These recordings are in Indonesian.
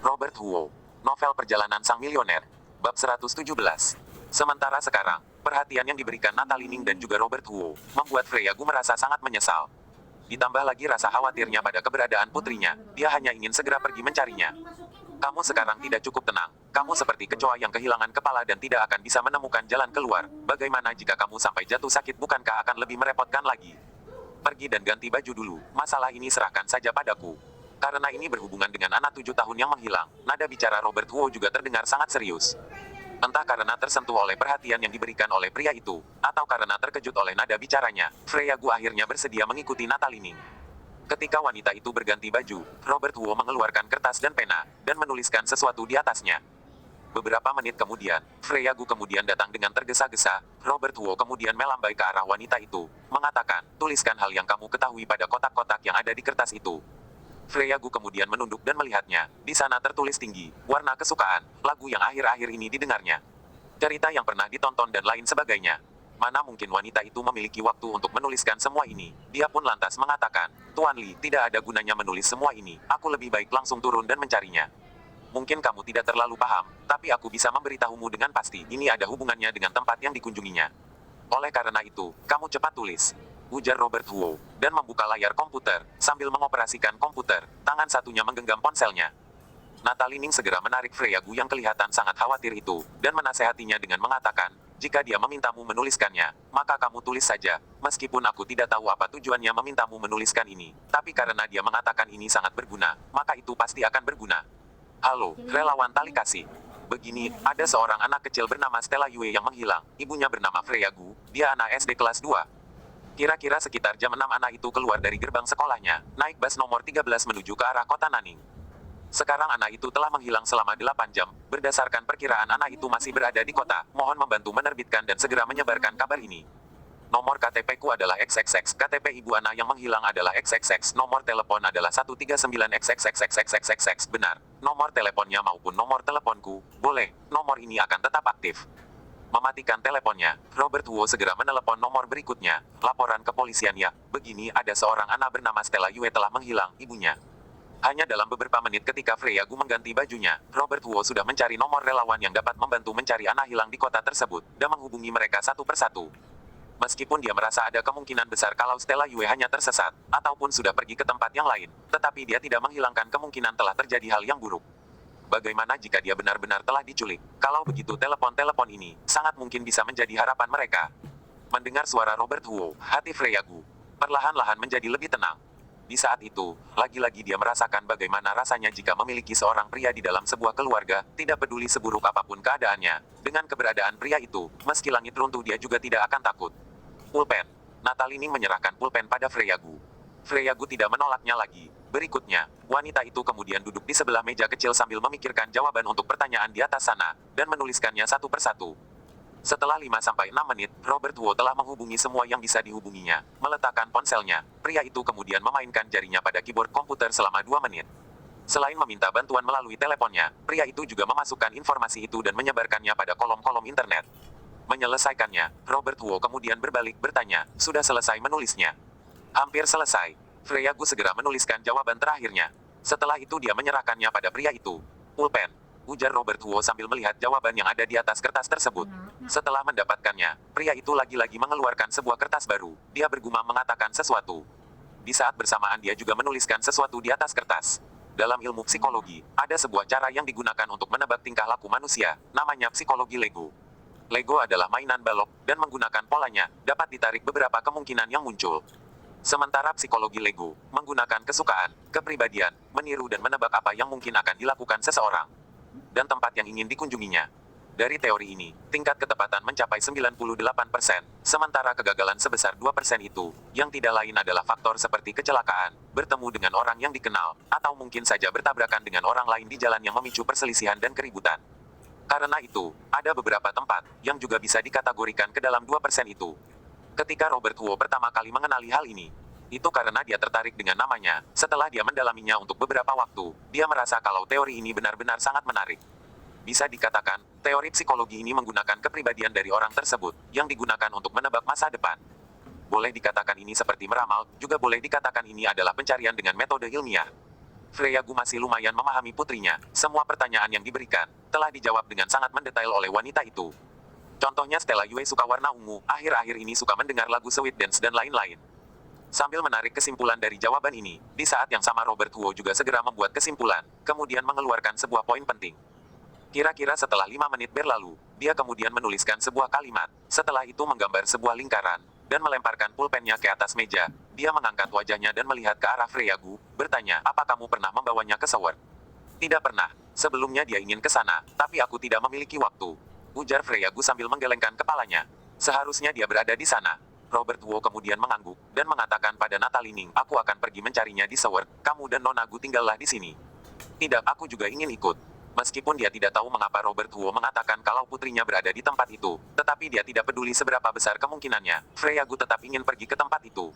Robert Huo. Novel Perjalanan Sang Milioner. Bab 117. Sementara sekarang, perhatian yang diberikan Natalie Ning dan juga Robert Huo membuat Freya Gu merasa sangat menyesal. Ditambah lagi rasa khawatirnya pada keberadaan putrinya, dia hanya ingin segera pergi mencarinya. Kamu sekarang tidak cukup tenang. Kamu seperti kecoa yang kehilangan kepala dan tidak akan bisa menemukan jalan keluar. Bagaimana jika kamu sampai jatuh sakit, bukankah akan lebih merepotkan lagi? Pergi dan ganti baju dulu. Masalah ini serahkan saja padaku. Karena ini berhubungan dengan anak 7 tahun yang menghilang, nada bicara Robert Huo juga terdengar sangat serius. Entah karena tersentuh oleh perhatian yang diberikan oleh pria itu, atau karena terkejut oleh nada bicaranya, Freya Gu akhirnya bersedia mengikuti Natalie Ning. Ketika wanita itu berganti baju, Robert Huo mengeluarkan kertas dan pena, dan menuliskan sesuatu di atasnya. Beberapa menit kemudian, Freya Gu kemudian datang dengan tergesa-gesa. Robert Huo kemudian melambai ke arah wanita itu, mengatakan, tuliskan hal yang kamu ketahui pada kotak-kotak yang ada di kertas itu. Freya Gu kemudian menunduk dan melihatnya. Di sana tertulis tinggi, warna kesukaan, lagu yang akhir-akhir ini didengarnya. Cerita yang pernah ditonton dan lain sebagainya. Mana mungkin wanita itu memiliki waktu untuk menuliskan semua ini. Dia pun lantas mengatakan, Tuan Li, tidak ada gunanya menulis semua ini. Aku lebih baik langsung turun dan mencarinya. Mungkin kamu tidak terlalu paham, tapi aku bisa memberitahumu dengan pasti. Ini ada hubungannya dengan tempat yang dikunjunginya. Oleh karena itu, kamu cepat tulis. Ujar Robert Huo, dan membuka layar komputer, sambil mengoperasikan komputer, tangan satunya menggenggam ponselnya. Natalie Ning segera menarik Freya Gu yang kelihatan sangat khawatir itu, dan menasehatinya dengan mengatakan, jika dia memintamu menuliskannya, maka kamu tulis saja, meskipun aku tidak tahu apa tujuannya memintamu menuliskan ini, tapi karena dia mengatakan ini sangat berguna, maka itu pasti akan berguna. Halo, relawan tali kasih. Begini, ada seorang anak kecil bernama Stella Yue yang menghilang, ibunya bernama Freya Gu, dia anak SD kelas 2. Kira-kira sekitar jam 6 anak itu keluar dari gerbang sekolahnya, naik bus nomor 13 menuju ke arah kota Nanning. Sekarang anak itu telah menghilang selama 8 jam, berdasarkan perkiraan anak itu masih berada di kota, mohon membantu menerbitkan dan segera menyebarkan kabar ini. Nomor KTP-ku adalah XXX, KTP ibu anak yang menghilang adalah XXX, nomor telepon adalah 139XXXXXXX, benar. Nomor teleponnya maupun nomor teleponku, boleh, nomor ini akan tetap aktif. Mematikan teleponnya, Robert Huo segera menelepon nomor berikutnya. Laporan kepolisian ya, begini ada seorang anak bernama Stella Yue telah menghilang, ibunya. Hanya dalam beberapa menit ketika Freya Gu mengganti bajunya, Robert Huo sudah mencari nomor relawan yang dapat membantu mencari anak hilang di kota tersebut, dan menghubungi mereka satu persatu. Meskipun dia merasa ada kemungkinan besar kalau Stella Yue hanya tersesat, ataupun sudah pergi ke tempat yang lain, tetapi dia tidak menghilangkan kemungkinan telah terjadi hal yang buruk. Bagaimana jika dia benar-benar telah diculik? Kalau begitu telepon-telepon ini, sangat mungkin bisa menjadi harapan mereka. Mendengar suara Robert Huo, hati Freya Gu perlahan-lahan menjadi lebih tenang. Di saat itu, lagi-lagi dia merasakan bagaimana rasanya jika memiliki seorang pria di dalam sebuah keluarga, tidak peduli seburuk apapun keadaannya. Dengan keberadaan pria itu, meski langit runtuh dia juga tidak akan takut. Pulpen. Natalie Ning menyerahkan pulpen pada Freya Gu. Freya Gu tidak menolaknya lagi. Berikutnya, wanita itu kemudian duduk di sebelah meja kecil sambil memikirkan jawaban untuk pertanyaan di atas sana, dan menuliskannya satu persatu. Setelah 5-6 menit, Robert Huo telah menghubungi semua yang bisa dihubunginya. Meletakkan ponselnya, pria itu kemudian memainkan jarinya pada keyboard komputer selama 2 menit. Selain meminta bantuan melalui teleponnya, pria itu juga memasukkan informasi itu dan menyebarkannya pada kolom-kolom internet. Menyelesaikannya, Robert Huo kemudian berbalik bertanya, sudah selesai menulisnya? Hampir selesai. Freya Gu segera menuliskan jawaban terakhirnya. Setelah itu dia menyerahkannya pada pria itu. Pulpen. Ujar Robert Huo sambil melihat jawaban yang ada di atas kertas tersebut. Setelah mendapatkannya, pria itu lagi-lagi mengeluarkan sebuah kertas baru. Dia bergumam mengatakan sesuatu. Di saat bersamaan dia juga menuliskan sesuatu di atas kertas. Dalam ilmu psikologi, ada sebuah cara yang digunakan untuk menebak tingkah laku manusia, namanya psikologi Lego. Lego adalah mainan balok, dan menggunakan polanya, dapat ditarik beberapa kemungkinan yang muncul. Sementara psikologi Lego menggunakan kesukaan, kepribadian, meniru dan menebak apa yang mungkin akan dilakukan seseorang. Dan tempat yang ingin dikunjunginya. Dari teori ini, tingkat ketepatan mencapai 98%, sementara kegagalan sebesar 2% itu, yang tidak lain adalah faktor seperti kecelakaan, bertemu dengan orang yang dikenal, atau mungkin saja bertabrakan dengan orang lain di jalan yang memicu perselisihan dan keributan. Karena itu, ada beberapa tempat yang juga bisa dikategorikan ke dalam 2% itu. Ketika Robert Huo pertama kali mengenali hal ini, itu karena dia tertarik dengan namanya. Setelah dia mendalaminya untuk beberapa waktu, dia merasa kalau teori ini benar-benar sangat menarik. Bisa dikatakan, teori psikologi ini menggunakan kepribadian dari orang tersebut, yang digunakan untuk menebak masa depan. Boleh dikatakan ini seperti meramal, juga boleh dikatakan ini adalah pencarian dengan metode ilmiah. Freyagu masih lumayan memahami putrinya. Semua pertanyaan yang diberikan telah dijawab dengan sangat mendetail oleh wanita itu. Contohnya Stella Yue suka warna ungu, akhir-akhir ini suka mendengar lagu Sweet Dance dan lain-lain. Sambil menarik kesimpulan dari jawaban ini, di saat yang sama Robert Huo juga segera membuat kesimpulan, kemudian mengeluarkan sebuah poin penting. Kira-kira setelah 5 menit berlalu, dia kemudian menuliskan sebuah kalimat. Setelah itu menggambar sebuah lingkaran, dan melemparkan pulpennya ke atas meja. Dia mengangkat wajahnya dan melihat ke arah Freyagu, bertanya, apa kamu pernah membawanya ke Sword? Tidak pernah. Sebelumnya dia ingin ke sana, tapi aku tidak memiliki waktu. Ujar Freyagu sambil menggelengkan kepalanya. Seharusnya dia berada di sana. Robert Huo kemudian mengangguk, dan mengatakan pada Natalie Ning, aku akan pergi mencarinya di Sword, kamu dan Nona Gu tinggallah di sini. Tidak, aku juga ingin ikut. Meskipun dia tidak tahu mengapa Robert Huo mengatakan kalau putrinya berada di tempat itu, tetapi dia tidak peduli seberapa besar kemungkinannya, Freyagu tetap ingin pergi ke tempat itu.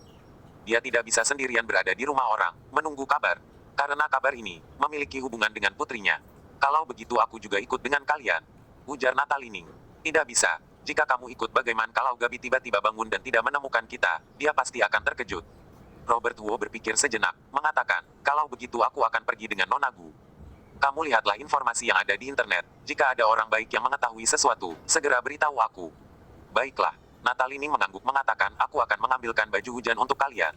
Dia tidak bisa sendirian berada di rumah orang, menunggu kabar. Karena kabar ini, memiliki hubungan dengan putrinya. Kalau begitu aku juga ikut dengan kalian. Ujar Natalie Ning. Tidak bisa. Jika kamu ikut bagaimana kalau Gabi tiba-tiba bangun dan tidak menemukan kita, dia pasti akan terkejut. Robert Huo berpikir sejenak, mengatakan, kalau begitu aku akan pergi dengan Nona Gu. Kamu lihatlah informasi yang ada di internet. Jika ada orang baik yang mengetahui sesuatu, segera beritahu aku. Baiklah. Natalie Ning mengangguk mengatakan, aku akan mengambilkan baju hujan untuk kalian.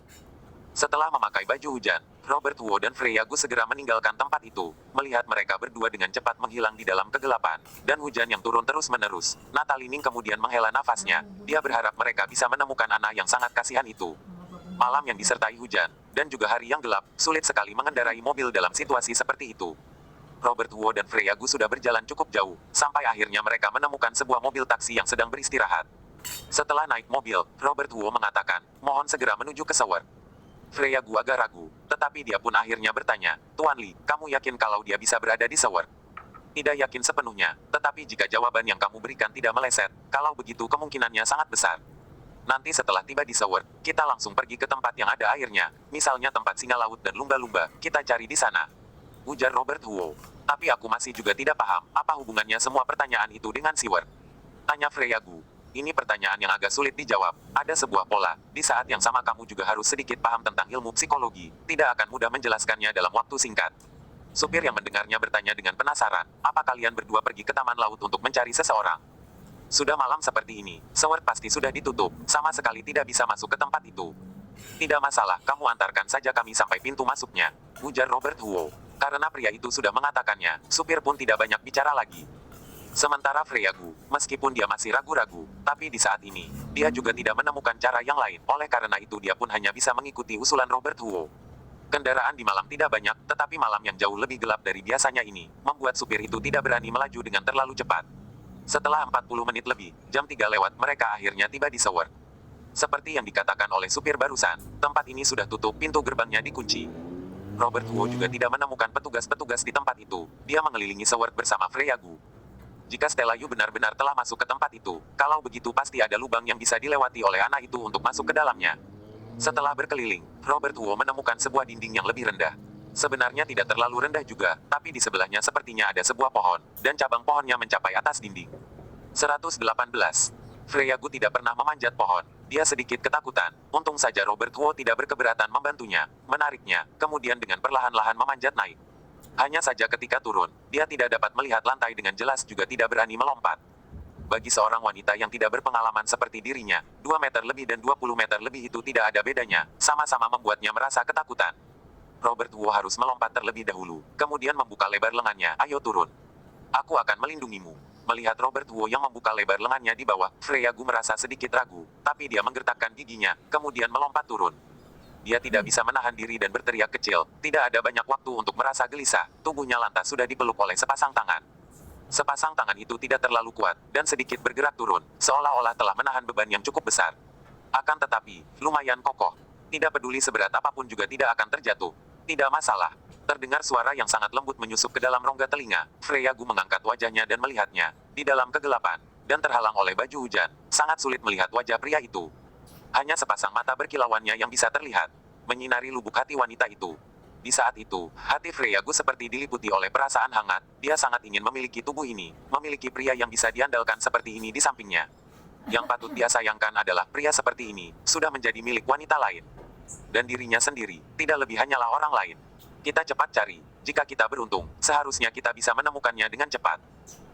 Setelah memakai baju hujan, Robert Huo dan Freyagu segera meninggalkan tempat itu, melihat mereka berdua dengan cepat menghilang di dalam kegelapan, dan hujan yang turun terus-menerus. Natalie Ning kemudian menghela nafasnya. Dia berharap mereka bisa menemukan anak yang sangat kasihan itu. Malam yang disertai hujan, dan juga hari yang gelap, sulit sekali mengendarai mobil dalam situasi seperti itu. Robert Huo dan Freyagu sudah berjalan cukup jauh, sampai akhirnya mereka menemukan sebuah mobil taksi yang sedang beristirahat. Setelah naik mobil, Robert Huo mengatakan, mohon segera menuju ke Sword. Freyagu agak ragu, tetapi dia pun akhirnya bertanya, Tuan Li, kamu yakin kalau dia bisa berada di Sword? Tidak yakin sepenuhnya, tetapi jika jawaban yang kamu berikan tidak meleset, kalau begitu kemungkinannya sangat besar. Nanti setelah tiba di Sword, kita langsung pergi ke tempat yang ada airnya, misalnya tempat singa laut dan lumba-lumba, kita cari di sana. Ujar Robert Huo. Tapi aku masih juga tidak paham, apa hubungannya semua pertanyaan itu dengan Sword? Tanya Freyagu. Ini pertanyaan yang agak sulit dijawab. Ada sebuah pola, di saat yang sama kamu juga harus sedikit paham tentang ilmu psikologi, tidak akan mudah menjelaskannya dalam waktu singkat. Supir yang mendengarnya bertanya dengan penasaran, apa kalian berdua pergi ke taman laut untuk mencari seseorang? Sudah malam seperti ini, Sword pasti sudah ditutup, sama sekali tidak bisa masuk ke tempat itu. Tidak masalah, kamu antarkan saja kami sampai pintu masuknya, ujar Robert Huo. Karena pria itu sudah mengatakannya, supir pun tidak banyak bicara lagi. Sementara Freyagu, meskipun dia masih ragu-ragu, tapi di saat ini, dia juga tidak menemukan cara yang lain, oleh karena itu dia pun hanya bisa mengikuti usulan Robert Huo. Kendaraan di malam tidak banyak, tetapi malam yang jauh lebih gelap dari biasanya ini, membuat supir itu tidak berani melaju dengan terlalu cepat. Setelah 40 menit lebih, jam 3 lewat, mereka akhirnya tiba di Sword. Seperti yang dikatakan oleh supir barusan, tempat ini sudah tutup, pintu gerbangnya dikunci. Robert Huo juga tidak menemukan petugas-petugas di tempat itu. Dia mengelilingi Sword bersama Freyagu. Jika Stella Yu benar-benar telah masuk ke tempat itu, kalau begitu pasti ada lubang yang bisa dilewati oleh anak itu untuk masuk ke dalamnya. Setelah berkeliling, Robert Huo menemukan sebuah dinding yang lebih rendah. Sebenarnya tidak terlalu rendah juga, tapi di sebelahnya sepertinya ada sebuah pohon, dan cabang pohonnya mencapai atas dinding. 118. Freyagu tidak pernah memanjat pohon. Dia sedikit ketakutan. Untung saja Robert Huo tidak berkeberatan membantunya, menariknya, kemudian dengan perlahan-lahan memanjat naik. Hanya saja ketika turun, dia tidak dapat melihat lantai dengan jelas juga tidak berani melompat. Bagi seorang wanita yang tidak berpengalaman seperti dirinya, 2 meter lebih dan 20 meter lebih itu tidak ada bedanya, sama-sama membuatnya merasa ketakutan. Robert Huo harus melompat terlebih dahulu, kemudian membuka lebar lengannya, ayo turun. Aku akan melindungimu. Melihat Robert Huo yang membuka lebar lengannya di bawah, Freyagu merasa sedikit ragu, tapi dia menggertakkan giginya, kemudian melompat turun. Dia tidak bisa menahan diri dan berteriak kecil, tidak ada banyak waktu untuk merasa gelisah, tubuhnya lantas sudah dipeluk oleh sepasang tangan. Sepasang tangan itu tidak terlalu kuat, dan sedikit bergerak turun, seolah-olah telah menahan beban yang cukup besar. Akan tetapi, lumayan kokoh. Tidak peduli seberat apapun juga tidak akan terjatuh. Tidak masalah. Terdengar suara yang sangat lembut menyusup ke dalam rongga telinga. Freyagu mengangkat wajahnya dan melihatnya. Di dalam kegelapan, dan terhalang oleh baju hujan, sangat sulit melihat wajah pria itu. Hanya sepasang mata berkilauannya yang bisa terlihat, menyinari lubuk hati wanita itu. Di saat itu, hati Freyagu seperti diliputi oleh perasaan hangat. Dia sangat ingin memiliki tubuh ini, memiliki pria yang bisa diandalkan seperti ini di sampingnya. Yang patut dia sayangkan adalah pria seperti ini, sudah menjadi milik wanita lain. Dan dirinya sendiri, tidak lebih hanyalah orang lain. Kita cepat cari. Jika kita beruntung, seharusnya kita bisa menemukannya dengan cepat.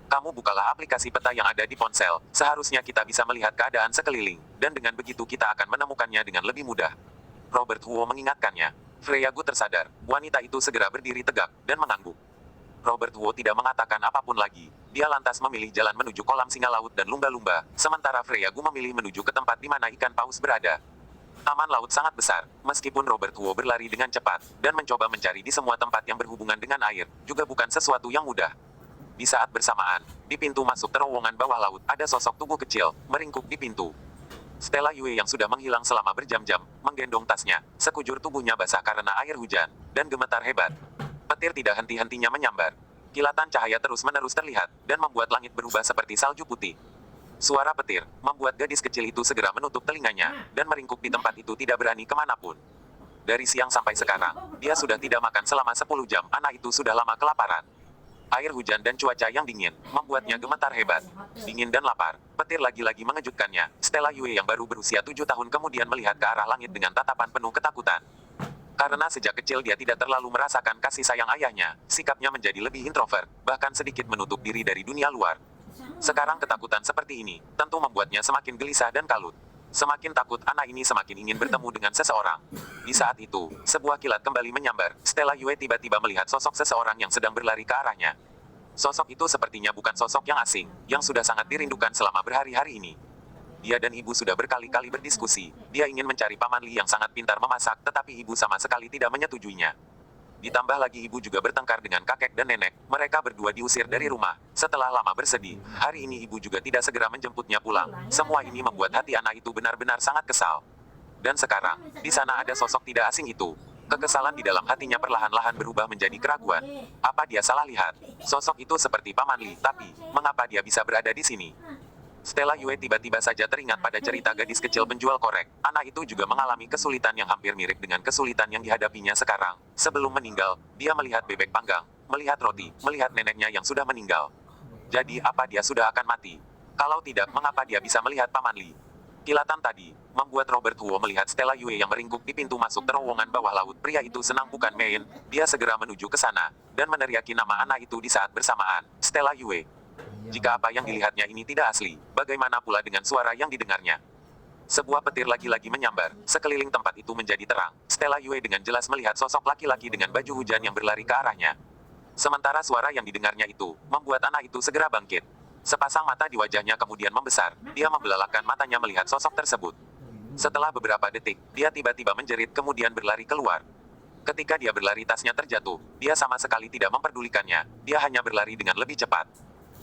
Kamu bukalah aplikasi peta yang ada di ponsel, seharusnya kita bisa melihat keadaan sekeliling, dan dengan begitu kita akan menemukannya dengan lebih mudah. Robert Huo mengingatkannya. Freya Gu tersadar, wanita itu segera berdiri tegak, dan mengangguk. Robert Huo tidak mengatakan apapun lagi. Dia lantas memilih jalan menuju kolam singa laut dan lumba-lumba, sementara Freya Gu memilih menuju ke tempat di mana ikan paus berada. Taman laut sangat besar, meskipun Robert Huo berlari dengan cepat, dan mencoba mencari di semua tempat yang berhubungan dengan air, juga bukan sesuatu yang mudah. Di saat bersamaan, di pintu masuk terowongan bawah laut, ada sosok tubuh kecil, meringkuk di pintu. Stella Yue yang sudah menghilang selama berjam-jam, menggendong tasnya, sekujur tubuhnya basah karena air hujan, dan gemetar hebat. Petir tidak henti-hentinya menyambar. Kilatan cahaya terus-menerus terlihat, dan membuat langit berubah seperti salju putih. Suara petir, membuat gadis kecil itu segera menutup telinganya, dan meringkuk di tempat itu tidak berani kemanapun. Dari siang sampai sekarang, dia sudah tidak makan selama 10 jam, anak itu sudah lama kelaparan. Air hujan dan cuaca yang dingin, membuatnya gemetar hebat. Dingin dan lapar, petir lagi-lagi mengejutkannya. Stella Yue yang baru berusia 7 tahun kemudian melihat ke arah langit dengan tatapan penuh ketakutan. Karena sejak kecil dia tidak terlalu merasakan kasih sayang ayahnya, sikapnya menjadi lebih introvert, bahkan sedikit menutup diri dari dunia luar. Sekarang ketakutan seperti ini, tentu membuatnya semakin gelisah dan kalut. Semakin takut anak ini semakin ingin bertemu dengan seseorang. Di saat itu, sebuah kilat kembali menyambar. Stella Yue tiba-tiba melihat sosok seseorang yang sedang berlari ke arahnya. Sosok itu sepertinya bukan sosok yang asing, yang sudah sangat dirindukan selama berhari-hari ini. Dia dan ibu sudah berkali-kali berdiskusi. Dia ingin mencari Paman Li yang sangat pintar memasak, tetapi ibu sama sekali tidak menyetujuinya. Ditambah lagi ibu juga bertengkar dengan kakek dan nenek, mereka berdua diusir dari rumah. Setelah lama bersedih, hari ini ibu juga tidak segera menjemputnya pulang. Semua ini membuat hati anak itu benar-benar sangat kesal. Dan sekarang, di sana ada sosok tidak asing itu. Kekesalan di dalam hatinya perlahan-lahan berubah menjadi keraguan. Apa dia salah lihat? Sosok itu seperti Paman Li, tapi mengapa dia bisa berada di sini? Stella Yue tiba-tiba saja teringat pada cerita gadis kecil penjual korek. Anak itu juga mengalami kesulitan yang hampir mirip dengan kesulitan yang dihadapinya sekarang. Sebelum meninggal, dia melihat bebek panggang, melihat roti, melihat neneknya yang sudah meninggal. Jadi apa dia sudah akan mati? Kalau tidak, mengapa dia bisa melihat Paman Li? Kilatan tadi, membuat Robert Huo melihat Stella Yue yang meringkuk di pintu masuk terowongan bawah laut. Pria itu senang bukan main, dia segera menuju ke sana, dan meneriaki nama anak itu di saat bersamaan, Stella Yue. Jika apa yang dilihatnya ini tidak asli, bagaimana pula dengan suara yang didengarnya? Sebuah petir lagi-lagi menyambar, sekeliling tempat itu menjadi terang. Stella Yue dengan jelas melihat sosok laki-laki dengan baju hujan yang berlari ke arahnya. Sementara suara yang didengarnya itu, membuat anak itu segera bangkit. Sepasang mata di wajahnya kemudian membesar, dia membelalakan matanya melihat sosok tersebut. Setelah beberapa detik, dia tiba-tiba menjerit kemudian berlari keluar. Ketika dia berlari tasnya terjatuh, dia sama sekali tidak memperdulikannya, dia hanya berlari dengan lebih cepat.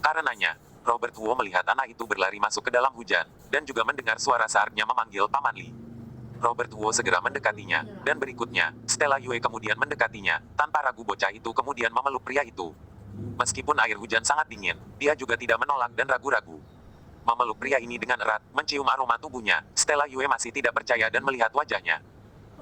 Karenanya, Robert Huo melihat anak itu berlari masuk ke dalam hujan, dan juga mendengar suara saarnya memanggil Paman Li. Robert Huo segera mendekatinya, dan berikutnya, Stella Yue kemudian mendekatinya, tanpa ragu bocah itu kemudian memeluk pria itu. Meskipun air hujan sangat dingin, dia juga tidak menolak dan ragu-ragu. Memeluk pria ini dengan erat, mencium aroma tubuhnya, Stella Yue masih tidak percaya dan melihat wajahnya.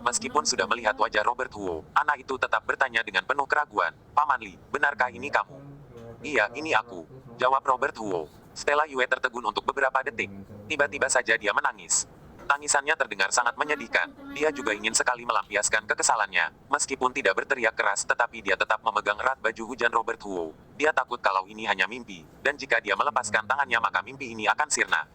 Meskipun sudah melihat wajah Robert Huo, anak itu tetap bertanya dengan penuh keraguan, Paman Li, benarkah ini kamu? Iya, ini aku, jawab Robert Huo. Stella Yue tertegun untuk beberapa detik. Tiba-tiba saja dia menangis. Tangisannya terdengar sangat menyedihkan. Dia juga ingin sekali melampiaskan kekesalannya. Meskipun tidak berteriak keras tetapi dia tetap memegang erat baju hujan Robert Huo. Dia takut kalau ini hanya mimpi, dan jika dia melepaskan tangannya maka mimpi ini akan sirna.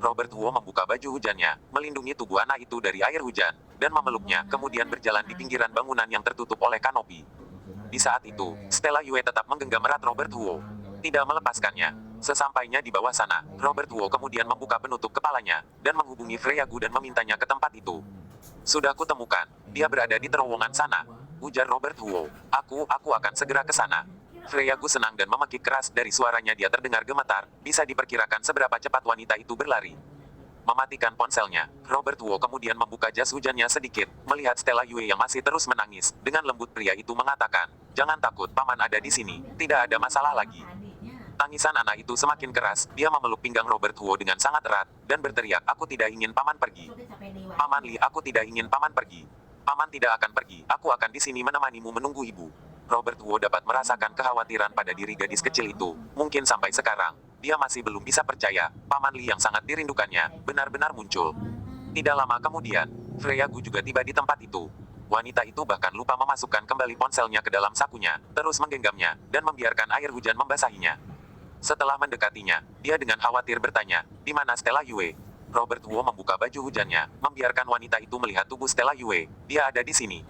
Robert Huo membuka baju hujannya, melindungi tubuh anak itu dari air hujan, dan memeluknya, kemudian berjalan di pinggiran bangunan yang tertutup oleh kanopi. Di saat itu, Stella Yue tetap menggenggam erat Robert Huo. Tidak melepaskannya. Sesampainya di bawah sana, Robert Huo kemudian membuka penutup kepalanya, dan menghubungi Freya Gu dan memintanya ke tempat itu. Sudah kutemukan, dia berada di terowongan sana, ujar Robert Huo. Aku akan segera ke sana. Freya Gu senang dan memekik keras, dari suaranya dia terdengar gemetar, bisa diperkirakan seberapa cepat wanita itu berlari. Mematikan ponselnya, Robert Huo kemudian membuka jas hujannya sedikit, melihat Stella Yue yang masih terus menangis. Dengan lembut pria itu mengatakan, jangan takut, Paman ada di sini, tidak ada masalah lagi. Tangisan anak itu semakin keras, dia memeluk pinggang Robert Huo dengan sangat erat, dan berteriak, aku tidak ingin Paman pergi. Paman Li, aku tidak ingin Paman pergi. Paman tidak akan pergi, aku akan di sini menemanimu menunggu ibu. Robert Huo dapat merasakan kekhawatiran pada diri gadis kecil itu, mungkin sampai sekarang. Dia masih belum bisa percaya, Paman Li yang sangat dirindukannya, benar-benar muncul. Tidak lama kemudian, Freya Gu juga tiba di tempat itu. Wanita itu bahkan lupa memasukkan kembali ponselnya ke dalam sakunya, terus menggenggamnya, dan membiarkan air hujan membasahinya. Setelah mendekatinya, dia dengan khawatir bertanya, "Di mana Stella Yue?" Robert Wu membuka baju hujannya, membiarkan wanita itu melihat tubuh Stella Yue. "Dia ada di sini."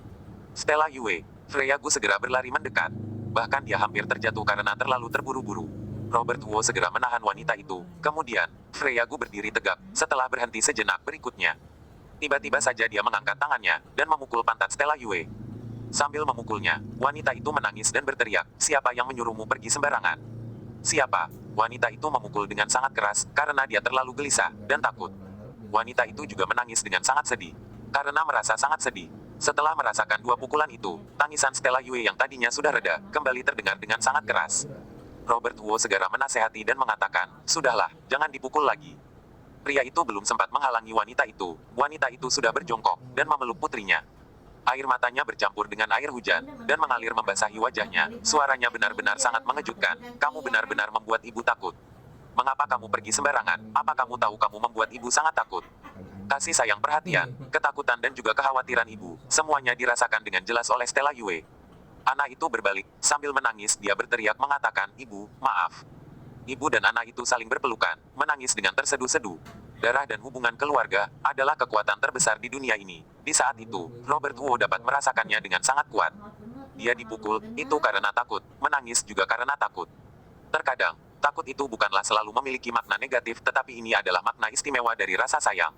Stella Yue. Freya Gu segera berlari mendekat. Bahkan dia hampir terjatuh karena terlalu terburu-buru. Robert Wu segera menahan wanita itu. Kemudian, Freya Gu berdiri tegak, setelah berhenti sejenak berikutnya. Tiba-tiba saja dia mengangkat tangannya, dan memukul pantat Stella Yue. Sambil memukulnya, wanita itu menangis dan berteriak, "Siapa yang menyuruhmu pergi sembarangan?" "Siapa?" Wanita itu memukul dengan sangat keras, karena dia terlalu gelisah, dan takut. Wanita itu juga menangis dengan sangat sedih. Karena merasa sangat sedih. Setelah merasakan dua pukulan itu, tangisan Stella Yue yang tadinya sudah reda, kembali terdengar dengan sangat keras. Robert Wu segera menasehati dan mengatakan, "Sudahlah, jangan dipukul lagi." Pria itu belum sempat menghalangi wanita itu. Wanita itu sudah berjongkok, dan memeluk putrinya. Air matanya bercampur dengan air hujan, dan mengalir membasahi wajahnya. Suaranya benar-benar sangat mengejutkan. "Kamu benar-benar membuat ibu takut. Mengapa kamu pergi sembarangan? Apa kamu tahu kamu membuat ibu sangat takut?" Kasih sayang, perhatian, ketakutan dan juga kekhawatiran ibu, semuanya dirasakan dengan jelas oleh Stella Yue. Anak itu berbalik, sambil menangis dia berteriak mengatakan, "Ibu, maaf." Ibu dan anak itu saling berpelukan, menangis dengan terseduh-seduh. Darah dan hubungan keluarga adalah kekuatan terbesar di dunia ini. Di saat itu, Robert Wu dapat merasakannya dengan sangat kuat. Dia dipukul, itu karena takut, menangis juga karena takut. Terkadang, takut itu bukanlah selalu memiliki makna negatif, tetapi ini adalah makna istimewa dari rasa sayang.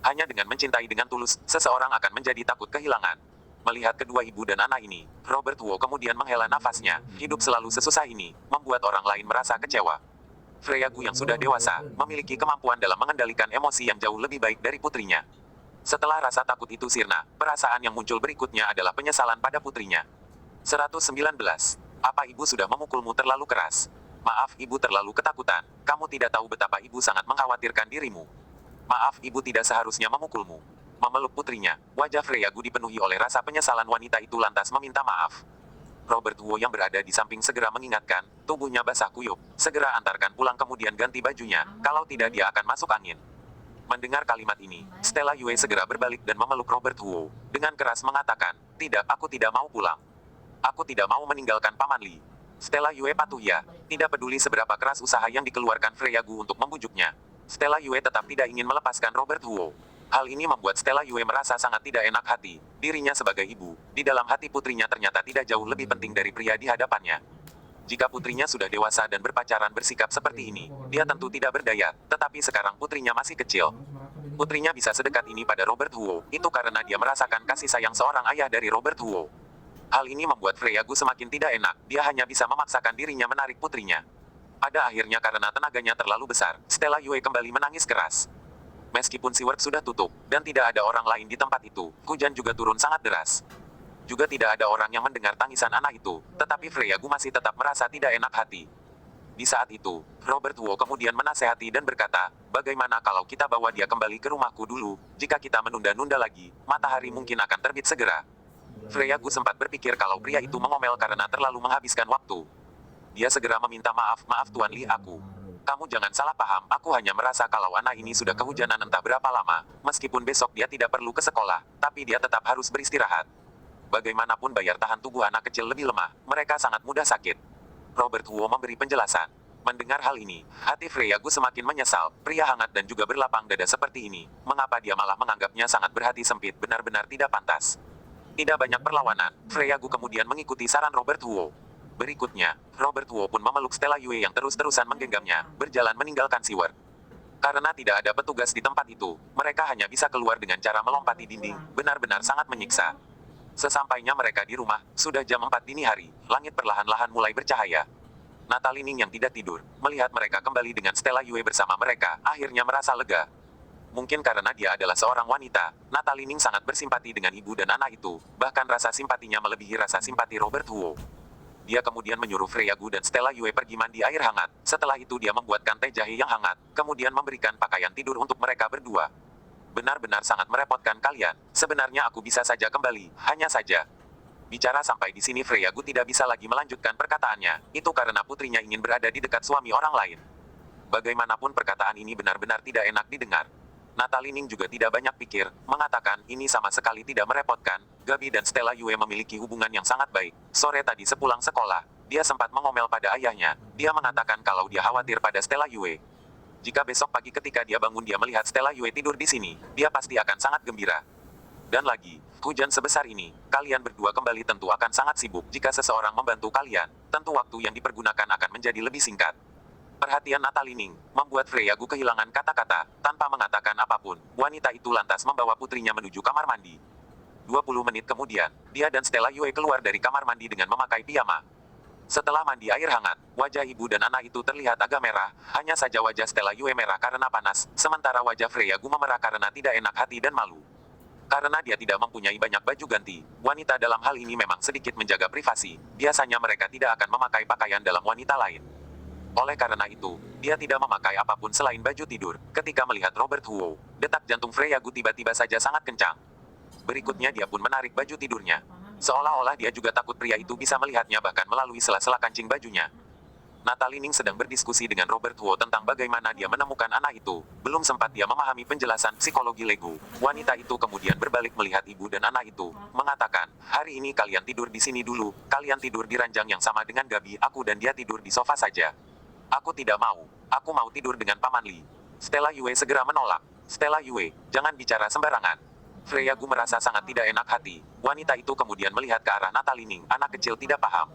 Hanya dengan mencintai dengan tulus, seseorang akan menjadi takut kehilangan. Melihat kedua ibu dan anak ini, Robert Wu kemudian menghela nafasnya. Hidup selalu sesusah ini, membuat orang lain merasa kecewa. Freya Gu yang sudah dewasa, memiliki kemampuan dalam mengendalikan emosi yang jauh lebih baik dari putrinya. Setelah rasa takut itu sirna, perasaan yang muncul berikutnya adalah penyesalan pada putrinya. 119. Apa ibu sudah memukulmu terlalu keras? Maaf, ibu terlalu ketakutan. Kamu tidak tahu betapa ibu sangat mengkhawatirkan dirimu. Maaf, ibu tidak seharusnya memukulmu. Memeluk putrinya, wajah Freya Gu dipenuhi oleh rasa penyesalan. Wanita itu lantas meminta maaf. Robert Wu yang berada di samping segera mengingatkan, tubuhnya basah kuyup. Segera antarkan pulang kemudian ganti bajunya, kalau tidak dia akan masuk angin. Mendengar kalimat ini, Stella Yue segera berbalik dan memeluk Robert Wu. Dengan keras mengatakan, "Tidak, aku tidak mau pulang. Aku tidak mau meninggalkan Paman Li." Stella Yue patuh ya, tidak peduli seberapa keras usaha yang dikeluarkan Freya Gu untuk membujuknya. Stella Yue tetap tidak ingin melepaskan Robert Wu. Hal ini membuat Stella Yue merasa sangat tidak enak hati. Dirinya sebagai ibu, di dalam hati putrinya ternyata tidak jauh lebih penting dari pria di hadapannya. Jika putrinya sudah dewasa dan berpacaran bersikap seperti ini, dia tentu tidak berdaya, tetapi sekarang putrinya masih kecil. Putrinya bisa sedekat ini pada Robert Wu, itu karena dia merasakan kasih sayang seorang ayah dari Robert Wu. Hal ini membuat Freya Gu semakin tidak enak, dia hanya bisa memaksakan dirinya menarik putrinya. Pada akhirnya karena tenaganya terlalu besar, Stella Yue kembali menangis keras. Meskipun SeaWorld sudah tutup, dan tidak ada orang lain di tempat itu, hujan juga turun sangat deras. Juga tidak ada orang yang mendengar tangisan anak itu, tetapi Freya Gu masih tetap merasa tidak enak hati. Di saat itu, Robert Wu kemudian menasehati dan berkata, "Bagaimana kalau kita bawa dia kembali ke rumahku dulu? Jika kita menunda-nunda lagi, matahari mungkin akan terbit segera." Freya Gu sempat berpikir kalau pria itu mengomel karena terlalu menghabiskan waktu. Dia segera meminta maaf, "Maaf Tuan Li, kamu jangan salah paham, aku hanya merasa kalau anak ini sudah kehujanan entah berapa lama, meskipun besok dia tidak perlu ke sekolah, tapi dia tetap harus beristirahat. Bagaimanapun bayar tahan tubuh anak kecil lebih lemah, mereka sangat mudah sakit." Robert Wu memberi penjelasan. Mendengar hal ini, hati Freya Gu semakin menyesal. Pria hangat dan juga berlapang dada seperti ini, mengapa dia malah menganggapnya sangat berhati sempit, benar-benar tidak pantas. Tidak banyak perlawanan, Freya Gu kemudian mengikuti saran Robert Wu. Berikutnya, Robert Wu pun memeluk Stella Yue yang terus-terusan menggenggamnya, berjalan meninggalkan SeaWorld. Karena tidak ada petugas di tempat itu, mereka hanya bisa keluar dengan cara melompati dinding, benar-benar sangat menyiksa. Sesampainya mereka di rumah, sudah jam 4 dini hari, langit perlahan-lahan mulai bercahaya. Natalie Ning yang tidak tidur, melihat mereka kembali dengan Stella Yue bersama mereka, akhirnya merasa lega. Mungkin karena dia adalah seorang wanita, Natalie Ning sangat bersimpati dengan ibu dan anak itu, bahkan rasa simpatinya melebihi rasa simpati Robert Wu. Dia kemudian menyuruh Freya Gu dan Stella Yue pergi mandi air hangat. Setelah itu dia membuatkan teh jahe yang hangat, kemudian memberikan pakaian tidur untuk mereka berdua. Benar-benar sangat merepotkan kalian. Sebenarnya aku bisa saja kembali, hanya saja. Bicara sampai di sini Freya Gu tidak bisa lagi melanjutkan perkataannya. Itu karena putrinya ingin berada di dekat suami orang lain. Bagaimanapun perkataan ini benar-benar tidak enak didengar. Natalie Ning juga tidak banyak pikir, mengatakan ini sama sekali tidak merepotkan, Gabi dan Stella Yue memiliki hubungan yang sangat baik. Sore tadi sepulang sekolah, dia sempat mengomel pada ayahnya. Dia mengatakan kalau dia khawatir pada Stella Yue. Jika besok pagi ketika dia bangun dia melihat Stella Yue tidur di sini, dia pasti akan sangat gembira. Dan lagi, hujan sebesar ini, kalian berdua kembali tentu akan sangat sibuk. Jika seseorang membantu kalian, tentu waktu yang dipergunakan akan menjadi lebih singkat. Perhatian Natalie Ning membuat Freya Gu kehilangan kata-kata. Tanpa mengatakan apapun, wanita itu lantas membawa putrinya menuju kamar mandi. 20 menit kemudian, dia dan Stella Yue keluar dari kamar mandi dengan memakai piyama. Setelah mandi air hangat, wajah ibu dan anak itu terlihat agak merah. Hanya saja wajah Stella Yue merah karena panas, sementara wajah Freya Gu memerah karena tidak enak hati dan malu. Karena dia tidak mempunyai banyak baju ganti, wanita dalam hal ini memang sedikit menjaga privasi. Biasanya mereka tidak akan memakai pakaian dalam wanita lain. Oleh karena itu, dia tidak memakai apapun selain baju tidur. Ketika melihat Robert Huo, detak jantung Freya Gu tiba-tiba saja sangat kencang. Berikutnya dia pun menarik baju tidurnya. Seolah-olah dia juga takut pria itu bisa melihatnya bahkan melalui sela-sela kancing bajunya. Natalie Ning sedang berdiskusi dengan Robert Huo tentang bagaimana dia menemukan anak itu. Belum sempat dia memahami penjelasan psikologi Lego. Wanita itu kemudian berbalik melihat ibu dan anak itu, mengatakan, hari ini kalian tidur di sini dulu, kalian tidur di ranjang yang sama dengan Gabi, aku dan dia tidur di sofa saja. Aku tidak mau, aku mau tidur dengan Paman Li. Stella Yue segera menolak. Stella Yue, jangan bicara sembarangan. Freya Gu merasa sangat tidak enak hati. Wanita itu kemudian melihat ke arah Natalie Ning, anak kecil tidak paham.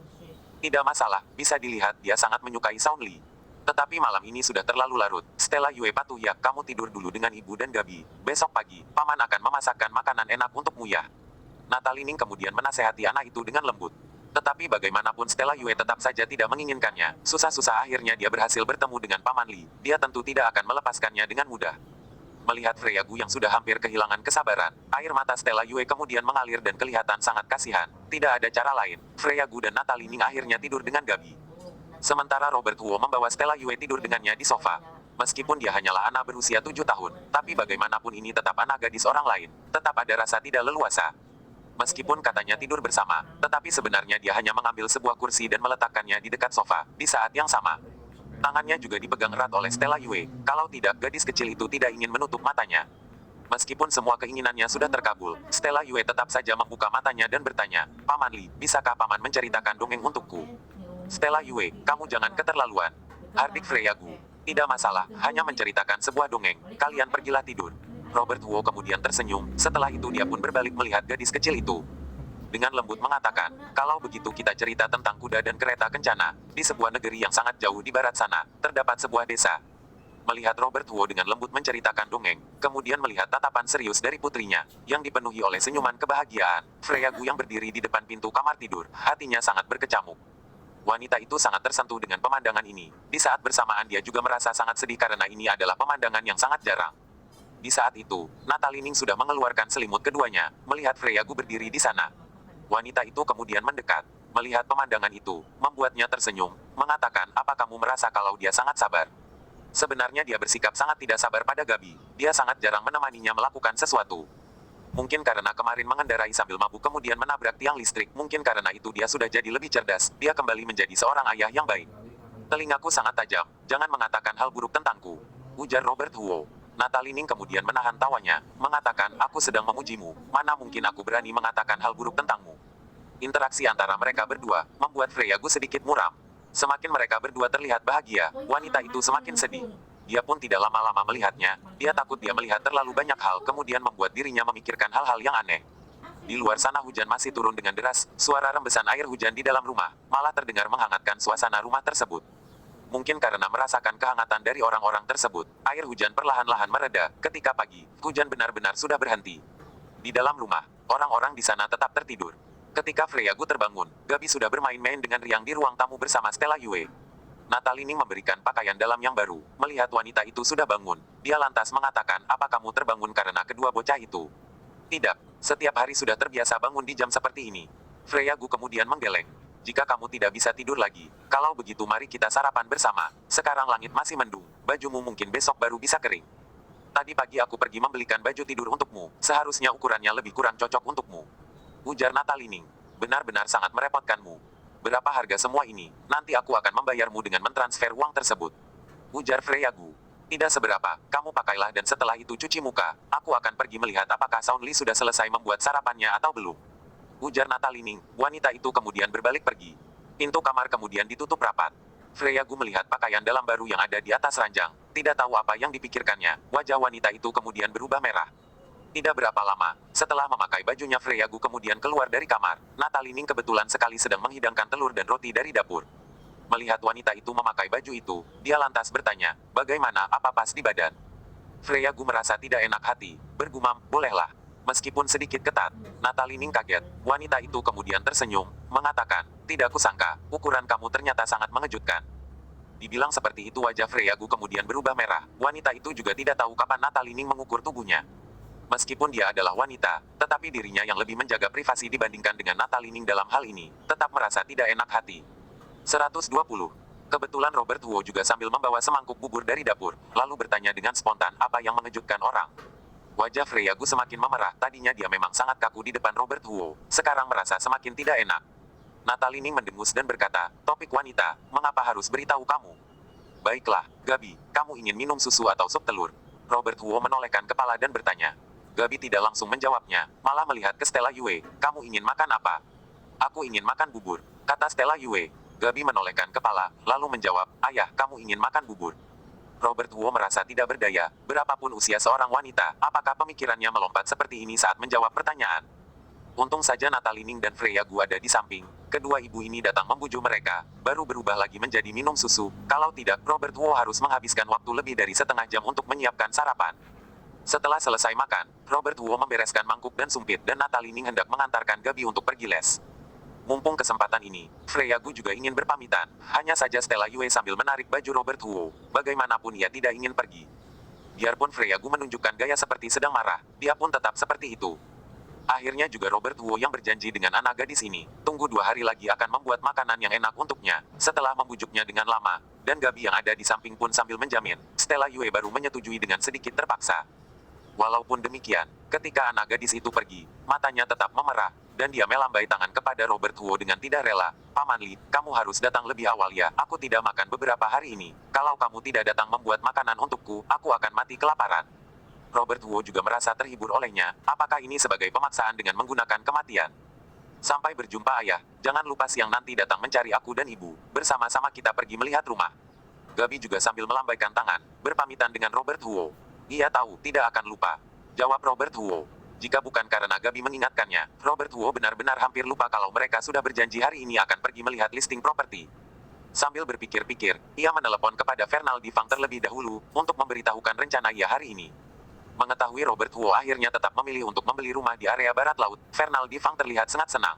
Tidak masalah, bisa dilihat dia sangat menyukai Sound Li. Tetapi malam ini sudah terlalu larut. Stella Yue patuh ya, kamu tidur dulu dengan ibu dan Gabi. Besok pagi, paman akan memasakkan makanan enak untukmu ya. Natalie Ning kemudian menasehati anak itu dengan lembut. Tetapi bagaimanapun Stella Yue tetap saja tidak menginginkannya. Susah-susah akhirnya dia berhasil bertemu dengan Paman Li. Dia tentu tidak akan melepaskannya dengan mudah. Melihat Freya Gu yang sudah hampir kehilangan kesabaran, air mata Stella Yue kemudian mengalir dan kelihatan sangat kasihan. Tidak ada cara lain, Freya Gu dan Natalie Ning akhirnya tidur dengan Gabi. Sementara Robert Huo membawa Stella Yue tidur dengannya di sofa. Meskipun dia hanyalah anak berusia 7 tahun, tapi bagaimanapun ini tetap anak gadis orang lain, tetap ada rasa tidak leluasa. Meskipun katanya tidur bersama, tetapi sebenarnya dia hanya mengambil sebuah kursi dan meletakkannya di dekat sofa. Di saat yang sama, tangannya juga dipegang erat oleh Stella Yue. Kalau tidak, gadis kecil itu tidak ingin menutup matanya. Meskipun semua keinginannya sudah terkabul, Stella Yue tetap saja membuka matanya dan bertanya, Paman Li, bisakah Paman menceritakan dongeng untukku? Stella Yue, kamu jangan keterlaluan. Hardik Freya Gu, tidak masalah, hanya menceritakan sebuah dongeng, kalian pergilah tidur. Robert Huo kemudian tersenyum, setelah itu dia pun berbalik melihat gadis kecil itu. Dengan lembut mengatakan, kalau begitu kita cerita tentang kuda dan kereta kencana. Di sebuah negeri yang sangat jauh di barat sana, terdapat sebuah desa. Melihat Robert Huo dengan lembut menceritakan dongeng, kemudian melihat tatapan serius dari putrinya, yang dipenuhi oleh senyuman kebahagiaan, Freya Gu yang berdiri di depan pintu kamar tidur, hatinya sangat berkecamuk. Wanita itu sangat tersentuh dengan pemandangan ini. Di saat bersamaan dia juga merasa sangat sedih karena ini adalah pemandangan yang sangat jarang. Di saat itu, Natalie Ning sudah mengeluarkan selimut keduanya, melihat Freya Gu berdiri di sana. Wanita itu kemudian mendekat. Melihat pemandangan itu, membuatnya tersenyum, mengatakan, apa kamu merasa kalau dia sangat sabar? Sebenarnya dia bersikap sangat tidak sabar pada Gabi. Dia sangat jarang menemaninya melakukan sesuatu. Mungkin karena kemarin mengendarai sambil mabuk kemudian menabrak tiang listrik. Mungkin karena itu dia sudah jadi lebih cerdas. Dia kembali menjadi seorang ayah yang baik. Telingaku sangat tajam. Jangan mengatakan hal buruk tentangku, ujar Robert Huo. Natalie Ning kemudian menahan tawanya, mengatakan, aku sedang memujimu. Mana mungkin aku berani mengatakan hal buruk tentangmu. Interaksi antara mereka berdua membuat Freya Gu sedikit muram. Semakin mereka berdua terlihat bahagia, wanita itu semakin sedih. Dia pun tidak lama-lama melihatnya. Dia takut dia melihat terlalu banyak hal kemudian membuat dirinya memikirkan hal-hal yang aneh. Di luar sana hujan masih turun dengan deras. Suara rembesan air hujan di dalam rumah malah terdengar menghangatkan suasana rumah tersebut. Mungkin karena merasakan kehangatan dari orang-orang tersebut, air hujan perlahan-lahan mereda. Ketika pagi, hujan benar-benar sudah berhenti. Di dalam rumah, orang-orang di sana tetap tertidur. Ketika Freya Gu terbangun, Gabi sudah bermain-main dengan riang di ruang tamu bersama Stella Yue. Natalie Ning memberikan pakaian dalam yang baru. Melihat wanita itu sudah bangun, dia lantas mengatakan, apa kamu terbangun karena kedua bocah itu? Tidak, setiap hari sudah terbiasa bangun di jam seperti ini. Freya Gu kemudian menggeleng. Jika kamu tidak bisa tidur lagi, kalau begitu mari kita sarapan bersama. Sekarang langit masih mendung, bajumu mungkin besok baru bisa kering. Tadi pagi aku pergi membelikan baju tidur untukmu, seharusnya ukurannya lebih kurang cocok untukmu, ujar Natalie Ning. Benar-benar sangat merepotkanmu. Berapa harga semua ini? Nanti aku akan membayarmu dengan mentransfer uang tersebut, ujar Freya Gu. Tidak seberapa, kamu pakailah dan setelah itu cuci muka. Aku akan pergi melihat apakah Sound Li sudah selesai membuat sarapannya atau belum. Ujar Natalining. Wanita itu kemudian berbalik pergi. Pintu kamar kemudian ditutup rapat. Freya Gu melihat pakaian dalam baru yang ada di atas ranjang. Tidak tahu apa yang dipikirkannya, wajah wanita itu kemudian berubah merah. Tidak berapa lama, setelah memakai bajunya Freya Gu kemudian keluar dari kamar. Natalining kebetulan sekali sedang menghidangkan telur dan roti dari dapur. Melihat wanita itu memakai baju itu, dia lantas bertanya, bagaimana, apa pas di badan? Freya Gu merasa tidak enak hati, bergumam, bolehlah. Meskipun sedikit ketat, Natalining kaget. Wanita itu kemudian tersenyum, mengatakan, tidak kusangka, ukuran kamu ternyata sangat mengejutkan. Dibilang seperti itu wajah Freya Gu kemudian berubah merah. Wanita itu juga tidak tahu kapan Natalining mengukur tubuhnya. Meskipun dia adalah wanita, tetapi dirinya yang lebih menjaga privasi dibandingkan dengan Natalining dalam hal ini, tetap merasa tidak enak hati. 120. Kebetulan Robert Huo juga sambil membawa semangkuk bubur dari dapur, lalu bertanya dengan spontan apa yang mengejutkan orang. Wajah Freya Gu semakin memerah, tadinya dia memang sangat kaku di depan Robert Huo, sekarang merasa semakin tidak enak. Natalining mendengus dan berkata, topik wanita, mengapa harus beritahu kamu? Baiklah, Gabi, kamu ingin minum susu atau sup telur? Robert Huo menolehkan kepala dan bertanya. Gabi tidak langsung menjawabnya, malah melihat ke Stella Yue. Kamu ingin makan apa? Aku ingin makan bubur, kata Stella Yue. Gabi menolehkan kepala, lalu menjawab, ayah, kamu ingin makan bubur. Robert Huo merasa tidak berdaya, berapapun usia seorang wanita, apakah pemikirannya melompat seperti ini saat menjawab pertanyaan? Untung saja Natalining dan Freya Gu ada di samping, kedua ibu ini datang membujuk mereka, baru berubah lagi menjadi minum susu, kalau tidak Robert Huo harus menghabiskan waktu lebih dari setengah jam untuk menyiapkan sarapan. Setelah selesai makan, Robert Huo membereskan mangkuk dan sumpit dan Natalining hendak mengantarkan Gabi untuk pergi les. Mumpung kesempatan ini, Freya Gu juga ingin berpamitan, hanya saja Stella Yue sambil menarik baju Robert Huo, bagaimanapun ia tidak ingin pergi. Biarpun Freya Gu menunjukkan gaya seperti sedang marah, dia pun tetap seperti itu. Akhirnya juga Robert Huo yang berjanji dengan anak gadis ini, tunggu 2 hari lagi akan membuat makanan yang enak untuknya, setelah membujuknya dengan lama, dan Gabi yang ada di samping pun sambil menjamin, Stella Yue baru menyetujui dengan sedikit terpaksa. Walaupun demikian, ketika anak gadis itu pergi, matanya tetap memerah, dan dia melambai tangan kepada Robert Huo dengan tidak rela. Paman Li, kamu harus datang lebih awal ya, aku tidak makan beberapa hari ini. Kalau kamu tidak datang membuat makanan untukku, aku akan mati kelaparan. Robert Huo juga merasa terhibur olehnya, apakah ini sebagai pemaksaan dengan menggunakan kematian? Sampai berjumpa ayah, jangan lupa siang nanti datang mencari aku dan ibu, bersama-sama kita pergi melihat rumah. Gabi juga sambil melambaikan tangan, berpamitan dengan Robert Huo. Ia tahu, tidak akan lupa. Jawab Robert Huo. Jika bukan karena Gabi mengingatkannya, Robert Huo benar-benar hampir lupa kalau mereka sudah berjanji hari ini akan pergi melihat listing properti. Sambil berpikir-pikir, ia menelepon kepada Fernaldi Fang terlebih dahulu, untuk memberitahukan rencana ia hari ini. Mengetahui Robert Huo akhirnya tetap memilih untuk membeli rumah di area barat laut, Fernaldi Fang terlihat sangat senang.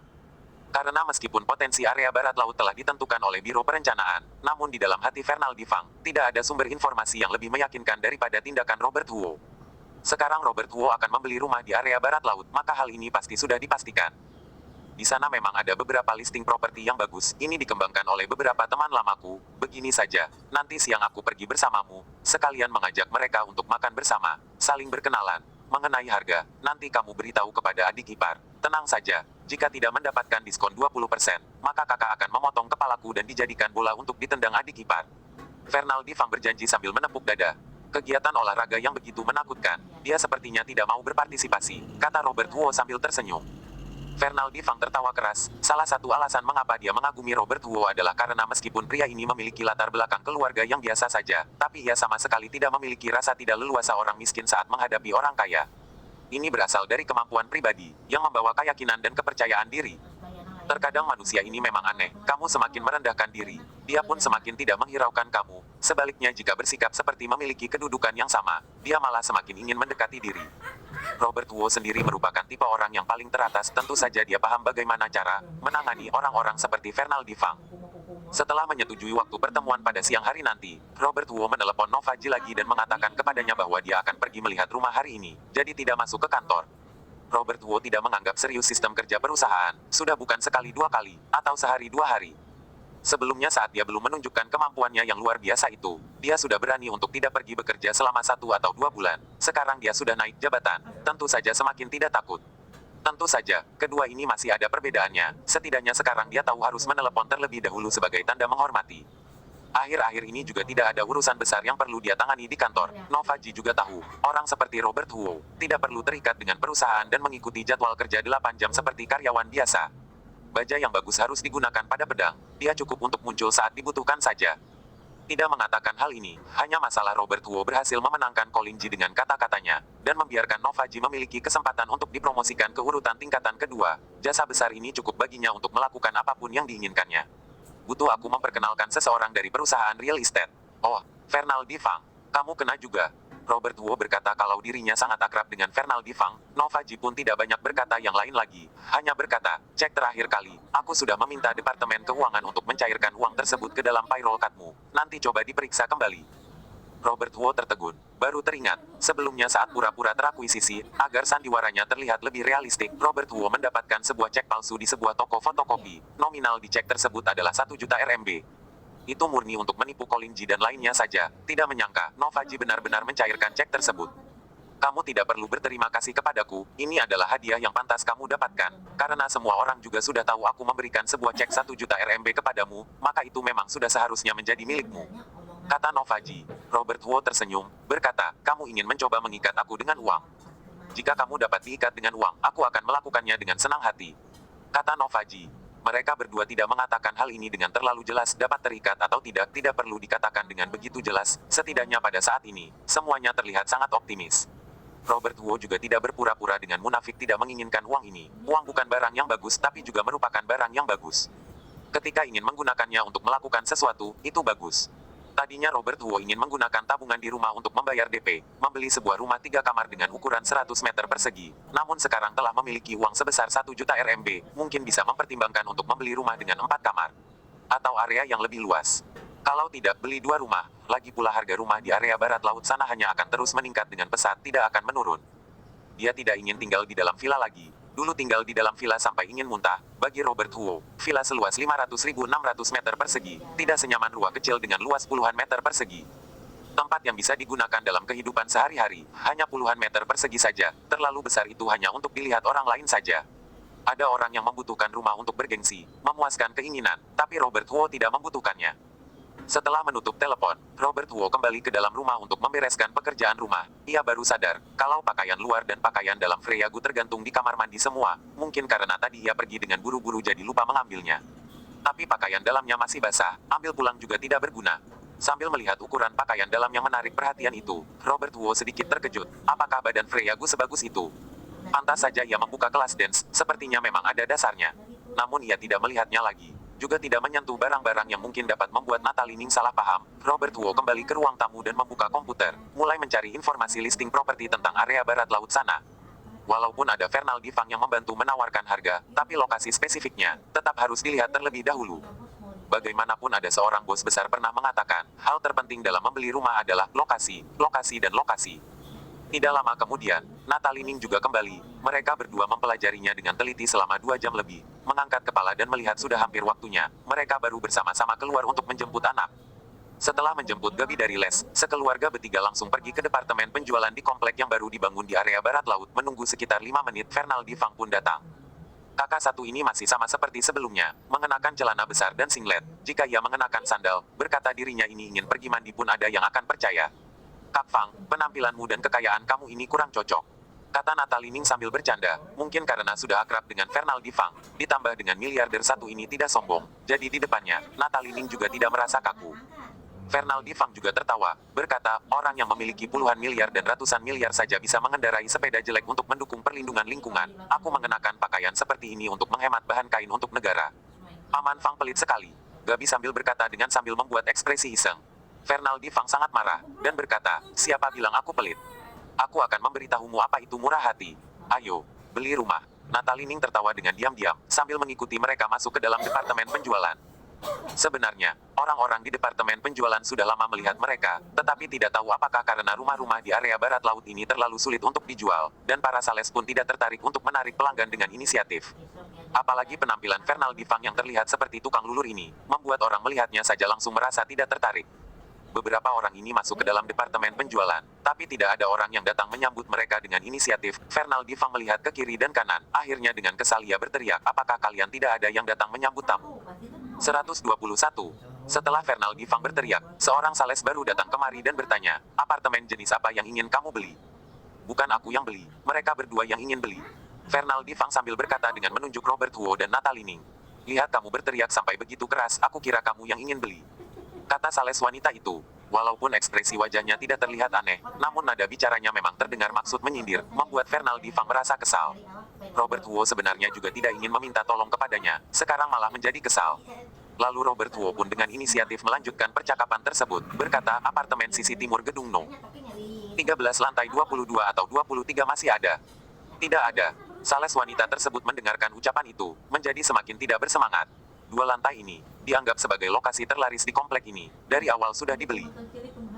Karena meskipun potensi area barat laut telah ditentukan oleh Biro Perencanaan, namun di dalam hati Fernaldi Fang, tidak ada sumber informasi yang lebih meyakinkan daripada tindakan Robert Huo. Sekarang Robert Huo akan membeli rumah di area barat laut, maka hal ini pasti sudah dipastikan. Di sana memang ada beberapa listing properti yang bagus, ini dikembangkan oleh beberapa teman lamaku, begini saja, nanti siang aku pergi bersamamu, sekalian mengajak mereka untuk makan bersama, saling berkenalan. Mengenai harga, nanti kamu beritahu kepada adik ipar. Tenang saja, jika tidak mendapatkan diskon 20%, maka kakak akan memotong kepalaku dan dijadikan bola untuk ditendang adik ipar. Fernaldi Fang berjanji sambil menepuk dada. Kegiatan olahraga yang begitu menakutkan, dia sepertinya tidak mau berpartisipasi, kata Robert Huo sambil tersenyum. Fernaldi Fang tertawa keras, salah satu alasan mengapa dia mengagumi Robert Huo adalah karena meskipun pria ini memiliki latar belakang keluarga yang biasa saja, tapi ia sama sekali tidak memiliki rasa tidak leluasa orang miskin saat menghadapi orang kaya. Ini berasal dari kemampuan pribadi, yang membawa keyakinan dan kepercayaan diri. Terkadang manusia ini memang aneh, kamu semakin merendahkan diri, dia pun semakin tidak menghiraukan kamu. Sebaliknya jika bersikap seperti memiliki kedudukan yang sama, dia malah semakin ingin mendekati diri. Robert Huo sendiri merupakan tipe orang yang paling teratas, tentu saja dia paham bagaimana cara menangani orang-orang seperti Fernaldi Fang. Setelah menyetujui waktu pertemuan pada siang hari nanti, Robert Huo menelepon Nova Ji lagi dan mengatakan kepadanya bahwa dia akan pergi melihat rumah hari ini, jadi tidak masuk ke kantor. Robert Huo tidak menganggap serius sistem kerja perusahaan, sudah bukan sekali 2 kali, atau sehari 2 hari. Sebelumnya saat dia belum menunjukkan kemampuannya yang luar biasa itu, dia sudah berani untuk tidak pergi bekerja selama 1 atau 2 bulan. Sekarang dia sudah naik jabatan, tentu saja semakin tidak takut. Tentu saja, kedua ini masih ada perbedaannya, setidaknya sekarang dia tahu harus menelepon terlebih dahulu sebagai tanda menghormati. Akhir-akhir ini juga tidak ada urusan besar yang perlu dia tangani di kantor. Novaji juga tahu, orang seperti Robert Huo tidak perlu terikat dengan perusahaan dan mengikuti jadwal kerja 8 jam seperti karyawan biasa. Baja yang bagus harus digunakan pada pedang. Dia cukup untuk muncul saat dibutuhkan saja. Tidak mengatakan hal ini, hanya masalah Robert Huo berhasil memenangkan Colin Ji dengan kata-katanya, dan membiarkan Novaji memiliki kesempatan untuk dipromosikan ke urutan tingkatan kedua. Jasa besar ini cukup baginya untuk melakukan apapun yang diinginkannya. Butuh aku memperkenalkan seseorang dari perusahaan real estate. Oh, Fernal Difang. Kamu kena juga. Robert Huo berkata kalau dirinya sangat akrab dengan Fernal Difang. Novaji pun tidak banyak berkata yang lain lagi. Hanya berkata, cek terakhir kali, aku sudah meminta Departemen Keuangan untuk mencairkan uang tersebut ke dalam payroll cardmu. Nanti coba diperiksa kembali. Robert Huo tertegun. Baru teringat, sebelumnya saat pura-pura terakuisisi, agar sandiwaranya terlihat lebih realistik, Robert Huo mendapatkan sebuah cek palsu di sebuah toko fotokopi. Nominal di cek tersebut adalah 1 juta RMB. Itu murni untuk menipu Colin Ji dan lainnya saja. Tidak menyangka, Novaji benar-benar mencairkan cek tersebut. Kamu tidak perlu berterima kasih kepadaku, ini adalah hadiah yang pantas kamu dapatkan. Karena semua orang juga sudah tahu aku memberikan sebuah cek 1 juta RMB kepadamu, maka itu memang sudah seharusnya menjadi milikmu. Kata Novaji. Robert Huo tersenyum, berkata, kamu ingin mencoba mengikat aku dengan uang. Jika kamu dapat diikat dengan uang, aku akan melakukannya dengan senang hati. Kata Novaji. Mereka berdua tidak mengatakan hal ini dengan terlalu jelas, dapat terikat atau tidak perlu dikatakan dengan begitu jelas, setidaknya pada saat ini, semuanya terlihat sangat optimis. Robert Huo juga tidak berpura-pura dengan munafik tidak menginginkan uang ini. Uang bukan barang yang bagus tapi juga merupakan barang yang bagus. Ketika ingin menggunakannya untuk melakukan sesuatu, itu bagus. Tadinya Robert Huo ingin menggunakan tabungan di rumah untuk membayar DP, membeli sebuah rumah 3 kamar dengan ukuran 100 meter persegi. Namun sekarang telah memiliki uang sebesar 1 juta RMB, mungkin bisa mempertimbangkan untuk membeli rumah dengan 4 kamar. Atau area yang lebih luas. Kalau tidak beli 2 rumah, lagi pula harga rumah di area barat laut sana hanya akan terus meningkat dengan pesat tidak akan menurun. Dia tidak ingin tinggal di dalam villa lagi. Dulu tinggal di dalam villa sampai ingin muntah. Bagi Robert Huo, villa seluas 500.600 meter persegi, tidak senyaman rumah kecil dengan luas puluhan meter persegi. Tempat yang bisa digunakan dalam kehidupan sehari-hari, hanya puluhan meter persegi saja, terlalu besar itu hanya untuk dilihat orang lain saja. Ada orang yang membutuhkan rumah untuk bergengsi, memuaskan keinginan, tapi Robert Huo tidak membutuhkannya. Setelah menutup telepon, Robert Huo kembali ke dalam rumah untuk membereskan pekerjaan rumah. Ia baru sadar, kalau pakaian luar dan pakaian dalam Freyagu tergantung di kamar mandi semua, mungkin karena tadi ia pergi dengan buru-buru jadi lupa mengambilnya. Tapi pakaian dalamnya masih basah, ambil pulang juga tidak berguna. Sambil melihat ukuran pakaian dalam yang menarik perhatian itu, Robert Huo sedikit terkejut. Apakah badan Freyagu sebagus itu? Pantas saja ia membuka kelas dance, sepertinya memang ada dasarnya. Namun ia tidak melihatnya lagi. Juga tidak menyentuh barang-barang yang mungkin dapat membuat Natalie Ning salah paham. Robert Huo kembali ke ruang tamu dan membuka komputer, mulai mencari informasi listing properti tentang area barat laut sana. Walaupun ada Fernal Difang yang membantu menawarkan harga, tapi lokasi spesifiknya tetap harus dilihat terlebih dahulu. Bagaimanapun ada seorang bos besar pernah mengatakan, hal terpenting dalam membeli rumah adalah lokasi, lokasi dan lokasi. Tidak lama kemudian, Natalie Ning juga kembali. Mereka berdua mempelajarinya dengan teliti selama 2 jam lebih. Mengangkat kepala dan melihat sudah hampir waktunya, mereka baru bersama-sama keluar untuk menjemput anak. Setelah menjemput Gabi dari les, sekeluarga bertiga langsung pergi ke departemen penjualan di komplek yang baru dibangun di area barat laut. Menunggu sekitar 5 menit, Fernal Difang pun datang. Kakak satu ini masih sama seperti sebelumnya, mengenakan celana besar dan singlet. Jika ia mengenakan sandal, berkata dirinya ini ingin pergi mandi pun ada yang akan percaya. Kak Fang, penampilanmu dan kekayaan kamu ini kurang cocok. Kata Natalie Ning sambil bercanda, mungkin karena sudah akrab dengan Fernal Difang, ditambah dengan miliarder satu ini tidak sombong. Jadi di depannya, Natalie Ning juga tidak merasa kaku. Fernal Difang juga tertawa, berkata, orang yang memiliki puluhan miliar dan ratusan miliar saja bisa mengendarai sepeda jelek untuk mendukung perlindungan lingkungan. Aku mengenakan pakaian seperti ini untuk menghemat bahan kain untuk negara. Paman Fang pelit sekali. Gabi sambil berkata dengan sambil membuat ekspresi iseng. Fernal Difang sangat marah, dan berkata, siapa bilang aku pelit? Aku akan memberitahumu apa itu murah hati. Ayo, beli rumah. Natalie Ning tertawa dengan diam-diam, sambil mengikuti mereka masuk ke dalam departemen penjualan. Sebenarnya, orang-orang di departemen penjualan sudah lama melihat mereka, tetapi tidak tahu apakah karena rumah-rumah di area barat laut ini terlalu sulit untuk dijual, dan para sales pun tidak tertarik untuk menarik pelanggan dengan inisiatif. Apalagi penampilan Fernal Difang yang terlihat seperti tukang lulur ini, membuat orang melihatnya saja langsung merasa tidak tertarik. Beberapa orang ini masuk ke dalam departemen penjualan, tapi tidak ada orang yang datang menyambut mereka dengan inisiatif. Fernal Difang melihat ke kiri dan kanan, akhirnya dengan kesal ia berteriak, apakah kalian tidak ada yang datang menyambut tamu? 121. Setelah Fernaldi Fang berteriak, seorang sales baru datang kemari dan bertanya, apartemen jenis apa yang ingin kamu beli? Bukan aku yang beli, mereka berdua yang ingin beli. Fernaldi Fang sambil berkata dengan menunjuk Robert Huo dan Natalie Ning. Lihat kamu berteriak sampai begitu keras, aku kira kamu yang ingin beli. Kata sales wanita itu. Walaupun ekspresi wajahnya tidak terlihat aneh, namun nada bicaranya memang terdengar maksud menyindir, membuat Fernaldi Fang merasa kesal. Robert Huo sebenarnya juga tidak ingin meminta tolong kepadanya, sekarang malah menjadi kesal. Lalu Robert Huo pun dengan inisiatif melanjutkan percakapan tersebut, berkata apartemen sisi timur gedung No. 13 lantai 22 atau 23 masih ada. Tidak ada. Sales wanita tersebut mendengarkan ucapan itu, menjadi semakin tidak bersemangat. Dua lantai ini, dianggap sebagai lokasi terlaris di komplek ini, dari awal sudah dibeli.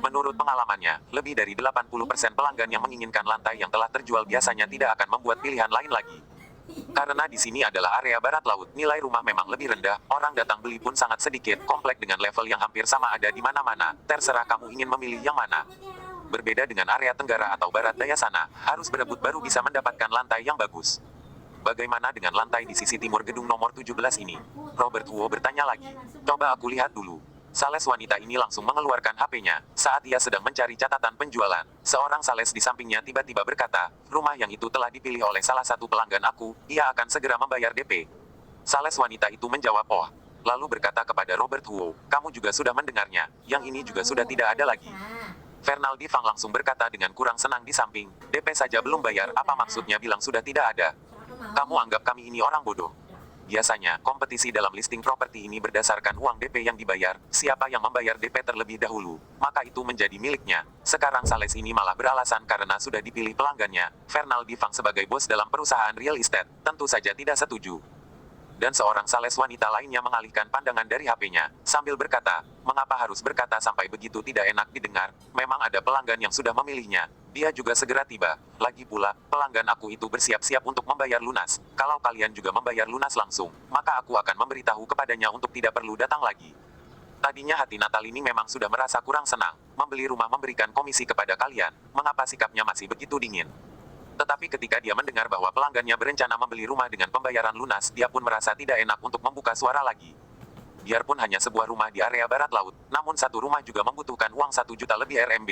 Menurut pengalamannya, lebih dari 80% pelanggan yang menginginkan lantai yang telah terjual biasanya tidak akan membuat pilihan lain lagi. Karena di sini adalah area barat laut, nilai rumah memang lebih rendah, orang datang beli pun sangat sedikit, komplek dengan level yang hampir sama ada di mana-mana, terserah kamu ingin memilih yang mana. Berbeda dengan area tenggara atau barat daya sana, harus berebut baru bisa mendapatkan lantai yang bagus. Bagaimana dengan lantai di sisi timur gedung nomor 17 ini? Robert Huo bertanya lagi. Coba aku lihat dulu. Sales wanita ini langsung mengeluarkan HP-nya. Saat ia sedang mencari catatan penjualan, seorang sales di sampingnya tiba-tiba berkata, rumah yang itu telah dipilih oleh salah satu pelanggan aku, ia akan segera membayar DP. Sales wanita itu menjawab, oh. Lalu berkata kepada Robert Huo, kamu juga sudah mendengarnya, yang ini juga sudah tidak ada lagi. Fernaldi Fang langsung berkata dengan kurang senang di samping, DP saja belum bayar, apa maksudnya bilang sudah tidak ada? Kamu anggap kami ini orang bodoh. Biasanya, kompetisi dalam listing properti ini berdasarkan uang DP yang dibayar, siapa yang membayar DP terlebih dahulu, maka itu menjadi miliknya. Sekarang sales ini malah beralasan karena sudah dipilih pelanggannya, Fernaldi Fang sebagai bos dalam perusahaan real estate, tentu saja tidak setuju. Dan seorang sales wanita lainnya mengalihkan pandangan dari HP-nya, sambil berkata, mengapa harus berkata sampai begitu tidak enak didengar, memang ada pelanggan yang sudah memilihnya, dia juga segera tiba, lagi pula, pelanggan aku itu bersiap-siap untuk membayar lunas, kalau kalian juga membayar lunas langsung, maka aku akan memberitahu kepadanya untuk tidak perlu datang lagi. Tadinya hati Natalie ini memang sudah merasa kurang senang, membeli rumah memberikan komisi kepada kalian, mengapa sikapnya masih begitu dingin. Tetapi ketika dia mendengar bahwa pelanggannya berencana membeli rumah dengan pembayaran lunas, dia pun merasa tidak enak untuk membuka suara lagi. Biarpun hanya sebuah rumah di area barat laut, namun satu rumah juga membutuhkan uang 1 juta lebih RMB.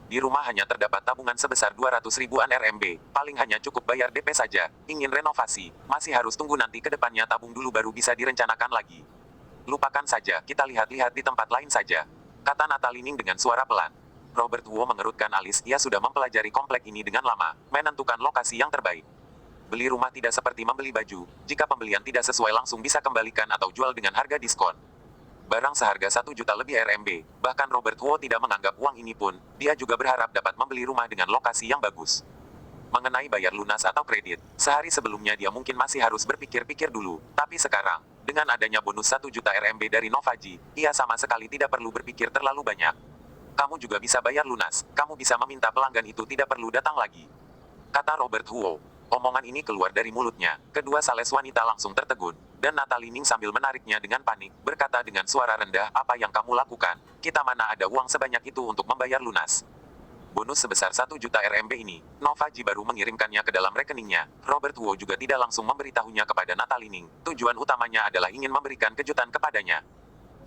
Di rumah hanya terdapat tabungan sebesar 200 ribuan RMB, paling hanya cukup bayar DP saja, ingin renovasi, masih harus tunggu nanti ke depannya tabung dulu baru bisa direncanakan lagi. Lupakan saja, kita lihat-lihat di tempat lain saja, kata Natalie Ning dengan suara pelan. Robert Huo mengerutkan alis, ia sudah mempelajari komplek ini dengan lama, menentukan lokasi yang terbaik. Beli rumah tidak seperti membeli baju, jika pembelian tidak sesuai langsung bisa kembalikan atau jual dengan harga diskon. Barang seharga 1 juta lebih RMB, bahkan Robert Huo tidak menganggap uang ini pun, dia juga berharap dapat membeli rumah dengan lokasi yang bagus. Mengenai bayar lunas atau kredit, sehari sebelumnya dia mungkin masih harus berpikir-pikir dulu, tapi sekarang, dengan adanya bonus 1 juta RMB dari Novaji, ia sama sekali tidak perlu berpikir terlalu banyak. Kamu juga bisa bayar lunas, kamu bisa meminta pelanggan itu tidak perlu datang lagi, kata Robert Huo. Omongan ini keluar dari mulutnya, kedua sales wanita langsung tertegun, dan Natalie Ning sambil menariknya dengan panik, berkata dengan suara rendah, apa yang kamu lakukan? Kita mana ada uang sebanyak itu untuk membayar lunas? Bonus sebesar 1 juta RMB ini, Novaji baru mengirimkannya ke dalam rekeningnya. Robert Huo juga tidak langsung memberitahunya kepada Natalie Ning, tujuan utamanya adalah ingin memberikan kejutan kepadanya.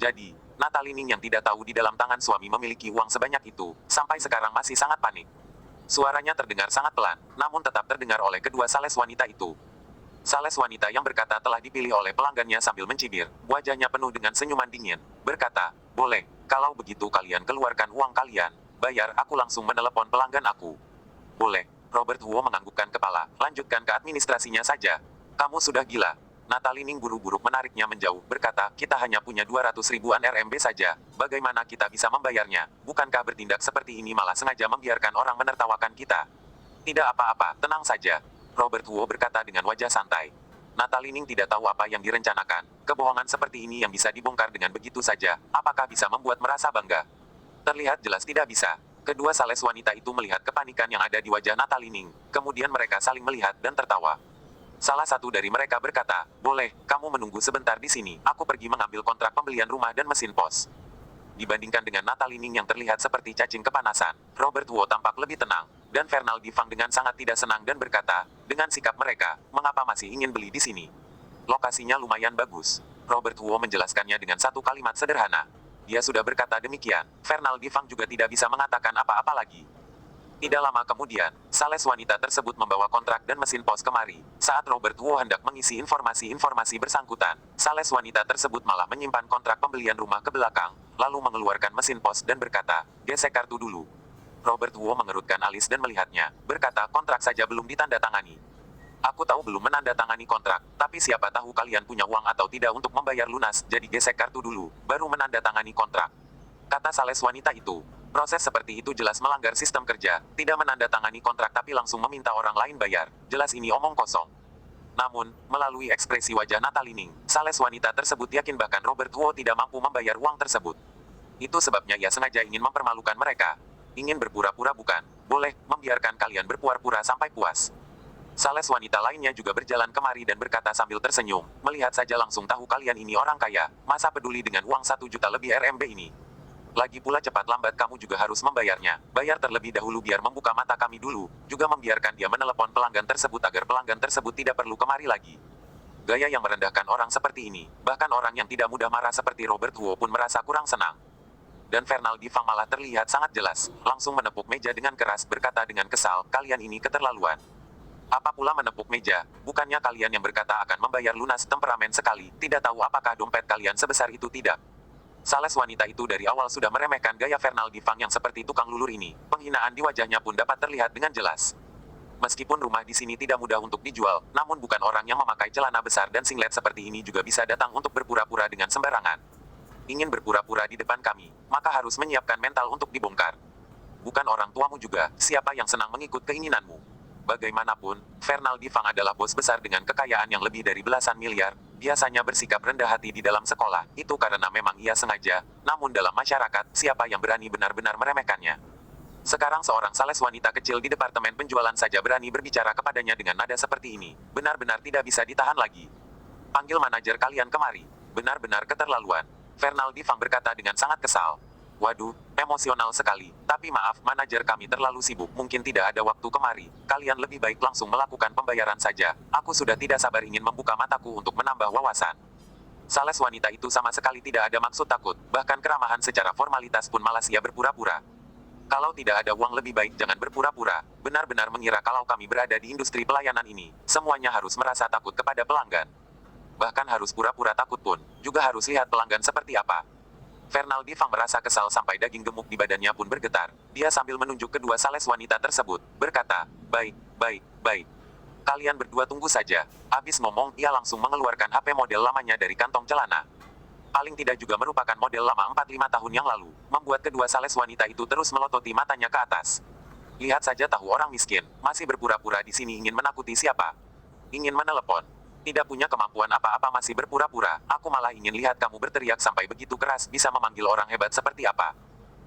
Jadi, Natalie Ning yang tidak tahu di dalam tangan suami memiliki uang sebanyak itu, sampai sekarang masih sangat panik. Suaranya terdengar sangat pelan, namun tetap terdengar oleh kedua sales wanita itu. Sales wanita yang berkata telah dipilih oleh pelanggannya sambil mencibir, wajahnya penuh dengan senyuman dingin, berkata, boleh, kalau begitu kalian keluarkan uang kalian, bayar aku langsung menelepon pelanggan aku. Boleh, Robert Huo menganggukkan kepala, lanjutkan ke administrasinya saja. Kamu sudah gila. Natalie Ning buru-buru menariknya menjauh, berkata, kita hanya punya 200 ribuan RMB saja, bagaimana kita bisa membayarnya? Bukankah bertindak seperti ini malah sengaja membiarkan orang menertawakan kita? Tidak apa-apa, tenang saja. Robert Huo berkata dengan wajah santai. Natalie Ning tidak tahu apa yang direncanakan. Kebohongan seperti ini yang bisa dibongkar dengan begitu saja, apakah bisa membuat merasa bangga? Terlihat jelas tidak bisa. Kedua sales wanita itu melihat kepanikan yang ada di wajah Natalie Ning, kemudian mereka saling melihat dan tertawa. Salah satu dari mereka berkata, boleh, kamu menunggu sebentar di sini, aku pergi mengambil kontrak pembelian rumah dan mesin pos. Dibandingkan dengan Natalie Ning yang terlihat seperti cacing kepanasan, Robert Huo tampak lebih tenang, dan Fernaldi Fang dengan sangat tidak senang dan berkata, dengan sikap mereka, mengapa masih ingin beli di sini? Lokasinya lumayan bagus. Robert Huo menjelaskannya dengan satu kalimat sederhana. Dia sudah berkata demikian, Fernal Difang juga tidak bisa mengatakan apa-apa lagi. Tidak lama kemudian, sales wanita tersebut membawa kontrak dan mesin pos kemari. Saat Robert Huo hendak mengisi informasi-informasi bersangkutan, sales wanita tersebut malah menyimpan kontrak pembelian rumah ke belakang, lalu mengeluarkan mesin pos dan berkata, gesek kartu dulu. Robert Huo mengerutkan alis dan melihatnya, berkata kontrak saja belum ditandatangani. Aku tahu belum menandatangani kontrak, tapi siapa tahu kalian punya uang atau tidak untuk membayar lunas, jadi gesek kartu dulu, baru menandatangani kontrak. Kata sales wanita itu. Proses seperti itu jelas melanggar sistem kerja, tidak menandatangani kontrak tapi langsung meminta orang lain bayar, jelas ini omong kosong. Namun, melalui ekspresi wajah Natalining, sales wanita tersebut yakin bahkan Robert Huo tidak mampu membayar uang tersebut. Itu sebabnya ia sengaja ingin mempermalukan mereka. Ingin berpura-pura bukan, boleh, membiarkan kalian berpura-pura sampai puas. Sales wanita lainnya juga berjalan kemari dan berkata sambil tersenyum, melihat saja langsung tahu kalian ini orang kaya, masa peduli dengan uang 1 juta lebih RMB ini. Lagi pula cepat lambat kamu juga harus membayarnya, bayar terlebih dahulu biar membuka mata kami dulu, juga membiarkan dia menelepon pelanggan tersebut agar pelanggan tersebut tidak perlu kemari lagi. Gaya yang merendahkan orang seperti ini, bahkan orang yang tidak mudah marah seperti Robert Huo pun merasa kurang senang. Dan Fernal Difang malah terlihat sangat jelas, langsung menepuk meja dengan keras berkata dengan kesal, kalian ini keterlaluan. Apa pula menepuk meja, bukannya kalian yang berkata akan membayar lunas temperamen sekali, tidak tahu apakah dompet kalian sebesar itu tidak. Sales wanita itu dari awal sudah meremehkan gaya Fernal Difang yang seperti tukang lulur ini, penghinaan di wajahnya pun dapat terlihat dengan jelas. Meskipun rumah di sini tidak mudah untuk dijual, namun bukan orang yang memakai celana besar dan singlet seperti ini juga bisa datang untuk berpura-pura dengan sembarangan. Ingin berpura-pura di depan kami, maka harus menyiapkan mental untuk dibongkar. Bukan orang tuamu juga, siapa yang senang mengikut keinginanmu. Bagaimanapun, Fernal Difang adalah bos besar dengan kekayaan yang lebih dari belasan miliar, biasanya bersikap rendah hati di dalam sekolah, itu karena memang ia sengaja, namun dalam masyarakat, siapa yang berani benar-benar meremehkannya. Sekarang seorang sales wanita kecil di departemen penjualan saja berani berbicara kepadanya dengan nada seperti ini, benar-benar tidak bisa ditahan lagi. Panggil manajer kalian kemari, benar-benar keterlaluan. Fernal Difang berkata dengan sangat kesal. Waduh, emosional sekali. Tapi maaf, manajer kami terlalu sibuk, mungkin tidak ada waktu kemari. Kalian lebih baik langsung melakukan pembayaran saja. Aku sudah tidak sabar ingin membuka mataku untuk menambah wawasan. Sales wanita itu sama sekali tidak ada maksud takut, bahkan keramahan secara formalitas pun malas ia berpura-pura. Kalau tidak ada uang lebih baik jangan berpura-pura, benar-benar mengira kalau kami berada di industri pelayanan ini, semuanya harus merasa takut kepada pelanggan. Bahkan harus pura-pura takut pun, juga harus lihat pelanggan seperti apa. Fernal Difang merasa kesal sampai daging gemuk di badannya pun bergetar. Dia sambil menunjuk kedua sales wanita tersebut, berkata, baik, baik, baik. Kalian berdua tunggu saja. Habis ngomong, ia langsung mengeluarkan HP model lamanya dari kantong celana. Paling tidak juga merupakan model lama 4-5 tahun yang lalu, membuat kedua sales wanita itu terus melototi matanya ke atas. Lihat saja tahu orang miskin, masih berpura-pura di sini ingin menakuti siapa? Ingin menelepon. Tidak punya kemampuan apa-apa masih berpura-pura, aku malah ingin lihat kamu berteriak sampai begitu keras bisa memanggil orang hebat seperti apa.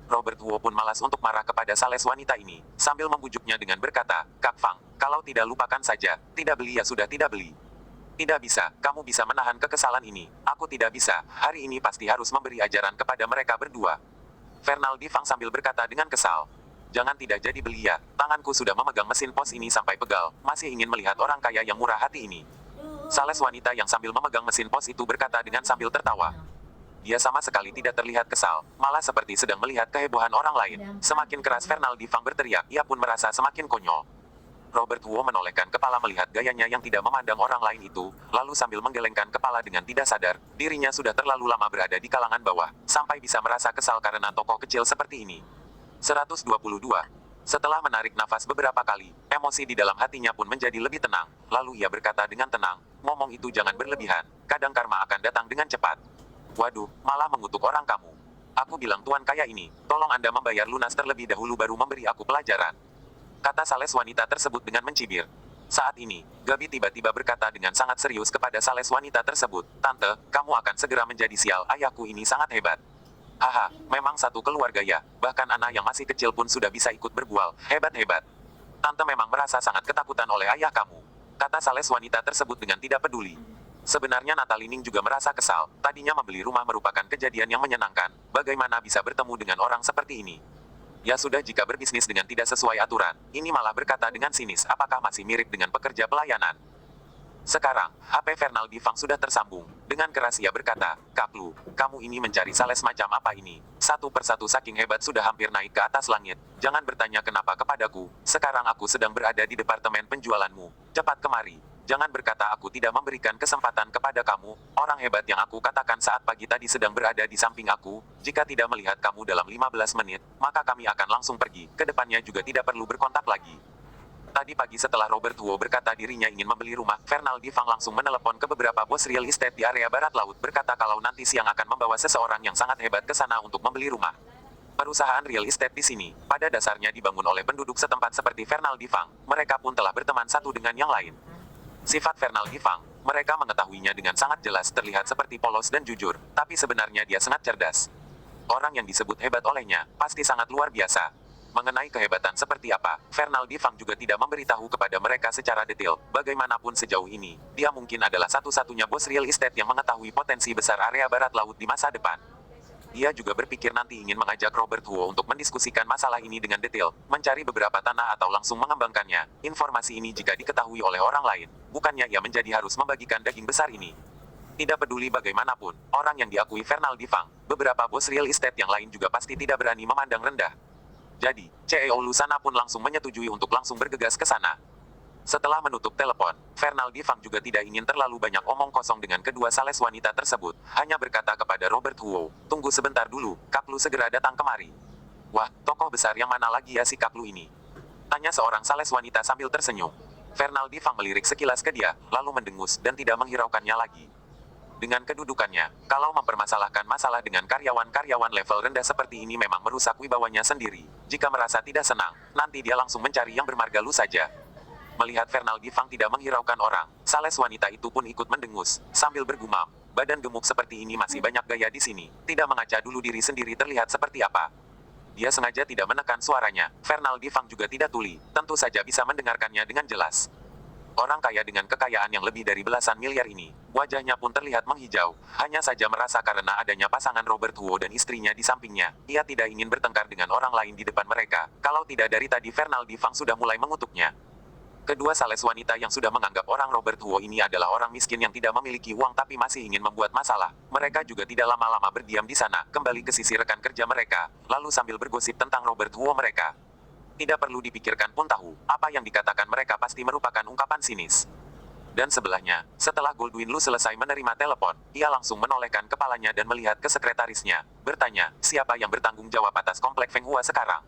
Robert Huo pun malas untuk marah kepada sales wanita ini, sambil membujuknya dengan berkata, Kak Fang, kalau tidak lupakan saja, tidak beli ya sudah tidak beli. Tidak bisa, kamu bisa menahan kekesalan ini, aku tidak bisa, hari ini pasti harus memberi ajaran kepada mereka berdua. Fernal Difang sambil berkata dengan kesal. Jangan tidak jadi beli ya, tanganku sudah memegang mesin pos ini sampai pegal, masih ingin melihat orang kaya yang murah hati ini. Sales wanita yang sambil memegang mesin pos itu berkata dengan sambil tertawa. Dia sama sekali tidak terlihat kesal, malah seperti sedang melihat kehebohan orang lain. Semakin keras Fernal Difang berteriak, ia pun merasa semakin konyol. Robert Huo menolehkan kepala melihat gayanya yang tidak memandang orang lain itu, lalu sambil menggelengkan kepala dengan tidak sadar, dirinya sudah terlalu lama berada di kalangan bawah, sampai bisa merasa kesal karena tokoh kecil seperti ini. 122. Setelah menarik nafas beberapa kali, emosi di dalam hatinya pun menjadi lebih tenang. Lalu ia berkata dengan tenang, ngomong itu jangan berlebihan, kadang karma akan datang dengan cepat. Waduh, malah mengutuk orang kamu. Aku bilang tuan kaya ini, tolong Anda membayar lunas terlebih dahulu baru memberi aku pelajaran. Kata sales wanita tersebut dengan mencibir. Saat ini, Gabi tiba-tiba berkata dengan sangat serius kepada sales wanita tersebut, Tante, kamu akan segera menjadi sial, ayahku ini sangat hebat. Haha, memang satu keluarga ya, bahkan anak yang masih kecil pun sudah bisa ikut berbual, hebat-hebat. Tante memang merasa sangat ketakutan oleh ayah kamu. Kata sales wanita tersebut dengan tidak peduli. Sebenarnya Natalining juga merasa kesal, tadinya membeli rumah merupakan kejadian yang menyenangkan, bagaimana bisa bertemu dengan orang seperti ini. Ya sudah jika berbisnis dengan tidak sesuai aturan, ini malah berkata dengan sinis apakah masih mirip dengan pekerja pelayanan. Sekarang, HP Fernaldi Fang sudah tersambung. Dengan keras ia berkata, "Kak Lu, kamu ini mencari sales macam apa ini? Satu persatu saking hebat sudah hampir naik ke atas langit. Jangan bertanya kenapa kepadaku. Sekarang aku sedang berada di departemen penjualanmu. Cepat kemari. Jangan berkata aku tidak memberikan kesempatan kepada kamu. Orang hebat yang aku katakan saat pagi tadi sedang berada di samping aku. Jika tidak melihat kamu dalam 15 menit, maka kami akan langsung pergi. Kedepannya juga tidak perlu berkontak lagi." Tadi pagi setelah Robert Huo berkata dirinya ingin membeli rumah, Fernaldi Fang langsung menelepon ke beberapa bos real estate di area barat laut berkata kalau nanti siang akan membawa seseorang yang sangat hebat ke sana untuk membeli rumah. Perusahaan real estate di sini, pada dasarnya dibangun oleh penduduk setempat seperti Fernaldi Fang. Mereka pun telah berteman satu dengan yang lain. Sifat Fernaldi Fang, mereka mengetahuinya dengan sangat jelas terlihat seperti polos dan jujur, tapi sebenarnya dia sangat cerdas. Orang yang disebut hebat olehnya, pasti sangat luar biasa. Mengenai kehebatan seperti apa, Fernaldi Fang juga tidak memberitahu kepada mereka secara detail. Bagaimanapun sejauh ini, dia mungkin adalah satu-satunya bos real estate yang mengetahui potensi besar area barat laut di masa depan. Dia juga berpikir nanti ingin mengajak Robert Huo untuk mendiskusikan masalah ini dengan detail, mencari beberapa tanah atau langsung mengembangkannya. Informasi ini jika diketahui oleh orang lain, bukannya ia menjadi harus membagikan daging besar ini. Tidak peduli bagaimanapun, orang yang diakui Fernaldi Fang, beberapa bos real estate yang lain juga pasti tidak berani memandang rendah. Jadi, CEO Lusana pun langsung menyetujui untuk langsung bergegas ke sana. Setelah menutup telepon, Fernaldi Fang juga tidak ingin terlalu banyak omong kosong dengan kedua sales wanita tersebut, hanya berkata kepada Robert Huo, "Tunggu sebentar dulu, Kak Lu segera datang kemari." "Wah, tokoh besar yang mana lagi ya si Kak Lu ini?" tanya seorang sales wanita sambil tersenyum. Fernaldi Fang melirik sekilas ke dia, lalu mendengus dan tidak menghiraukannya lagi. Dengan kedudukannya, kalau mempermasalahkan masalah dengan karyawan-karyawan level rendah seperti ini memang merusak wibawanya sendiri. Jika merasa tidak senang, nanti dia langsung mencari yang bermarga lu saja. Melihat Fernaldi Fang tidak menghiraukan orang, sales wanita itu pun ikut mendengus, sambil bergumam, "Badan gemuk seperti ini masih banyak gaya di sini, tidak mengaca dulu diri sendiri terlihat seperti apa." Dia sengaja tidak menekan suaranya, Fernaldi Fang juga tidak tuli, tentu saja bisa mendengarkannya dengan jelas. Orang kaya dengan kekayaan yang lebih dari belasan miliar ini, wajahnya pun terlihat menghijau, hanya saja merasa karena adanya pasangan Robert Huo dan istrinya di sampingnya, ia tidak ingin bertengkar dengan orang lain di depan mereka, kalau tidak dari tadi Fernaldi Fang sudah mulai mengutuknya. Kedua sales wanita yang sudah menganggap orang Robert Huo ini adalah orang miskin yang tidak memiliki uang tapi masih ingin membuat masalah, mereka juga tidak lama-lama berdiam di sana, kembali ke sisi rekan kerja mereka, lalu sambil bergosip tentang Robert Huo mereka. Tidak perlu dipikirkan pun tahu, apa yang dikatakan mereka pasti merupakan ungkapan sinis. Dan sebelahnya, setelah Goldwyn Lu selesai menerima telepon, ia langsung menolehkan kepalanya dan melihat ke sekretarisnya, bertanya, "Siapa yang bertanggung jawab atas komplek Feng Hua sekarang?"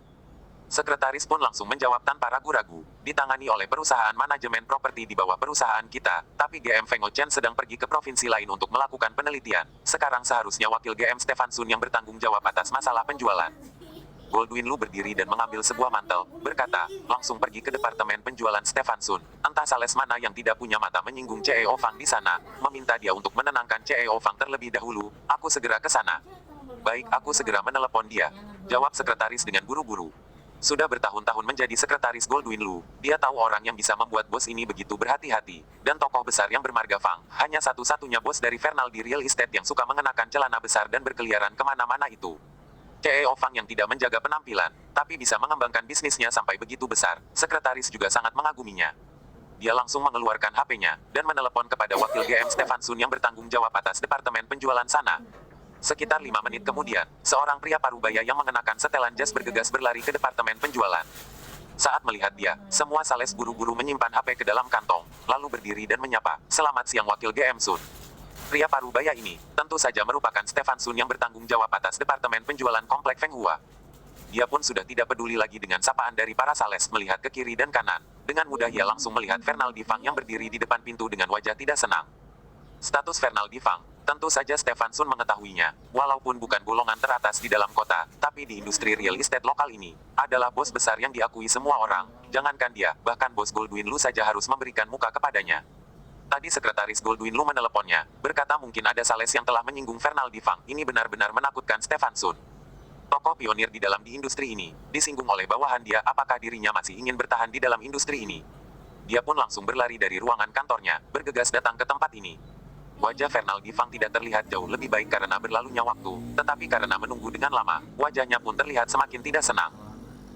Sekretaris pun langsung menjawab tanpa ragu-ragu, "Ditangani oleh perusahaan manajemen properti di bawah perusahaan kita, tapi GM Feng Ochen sedang pergi ke provinsi lain untuk melakukan penelitian. Sekarang seharusnya wakil GM Stefan Sun yang bertanggung jawab atas masalah penjualan." Goldwyn Lu berdiri dan mengambil sebuah mantel, berkata, "Langsung pergi ke departemen penjualan Stefan Sun. Entah sales mana yang tidak punya mata menyinggung CEO Fang di sana, meminta dia untuk menenangkan CEO Fang terlebih dahulu. Aku segera ke sana." "Baik, aku segera menelepon dia," jawab sekretaris dengan buru-buru. Sudah bertahun-tahun menjadi sekretaris Goldwyn Lu, dia tahu orang yang bisa membuat bos ini begitu berhati-hati, dan tokoh besar yang bermarga Fang, hanya satu-satunya bos dari Fernaldi Real Estate yang suka mengenakan celana besar dan berkeliaran kemana-mana itu. CEO Fang yang tidak menjaga penampilan, tapi bisa mengembangkan bisnisnya sampai begitu besar, sekretaris juga sangat mengaguminya. Dia langsung mengeluarkan HP-nya, dan menelepon kepada wakil GM Stefan Sun yang bertanggung jawab atas departemen penjualan sana. Sekitar 5 menit kemudian, seorang pria parubaya yang mengenakan setelan jas bergegas berlari ke departemen penjualan. Saat melihat dia, semua sales buru-buru menyimpan HP ke dalam kantong, lalu berdiri dan menyapa, "Selamat siang wakil GM Sun." Pria parubaya ini, tentu saja merupakan Stefan Sun yang bertanggung jawab atas departemen penjualan komplek Feng Hua. Dia pun sudah tidak peduli lagi dengan sapaan dari para sales melihat ke kiri dan kanan. Dengan mudah ia langsung melihat Fernaldi Fang yang berdiri di depan pintu dengan wajah tidak senang. Status Fernaldi Fang, tentu saja Stefan Sun mengetahuinya, walaupun bukan golongan teratas di dalam kota, tapi di industri real estate lokal ini, adalah bos besar yang diakui semua orang. Jangankan dia, bahkan bos Goldwyn Lu saja harus memberikan muka kepadanya. Tadi sekretaris Goldwyn Lu meneleponnya, berkata mungkin ada sales yang telah menyinggung Fernaldi Fang. Ini benar-benar menakutkan Stefan Sun. Tokoh pionir di dalam di industri ini, disinggung oleh bawahan dia, apakah dirinya masih ingin bertahan di dalam industri ini. Dia pun langsung berlari dari ruangan kantornya, bergegas datang ke tempat ini. Wajah Fernaldi Fang tidak terlihat jauh lebih baik karena berlalunya waktu, tetapi karena menunggu dengan lama, wajahnya pun terlihat semakin tidak senang.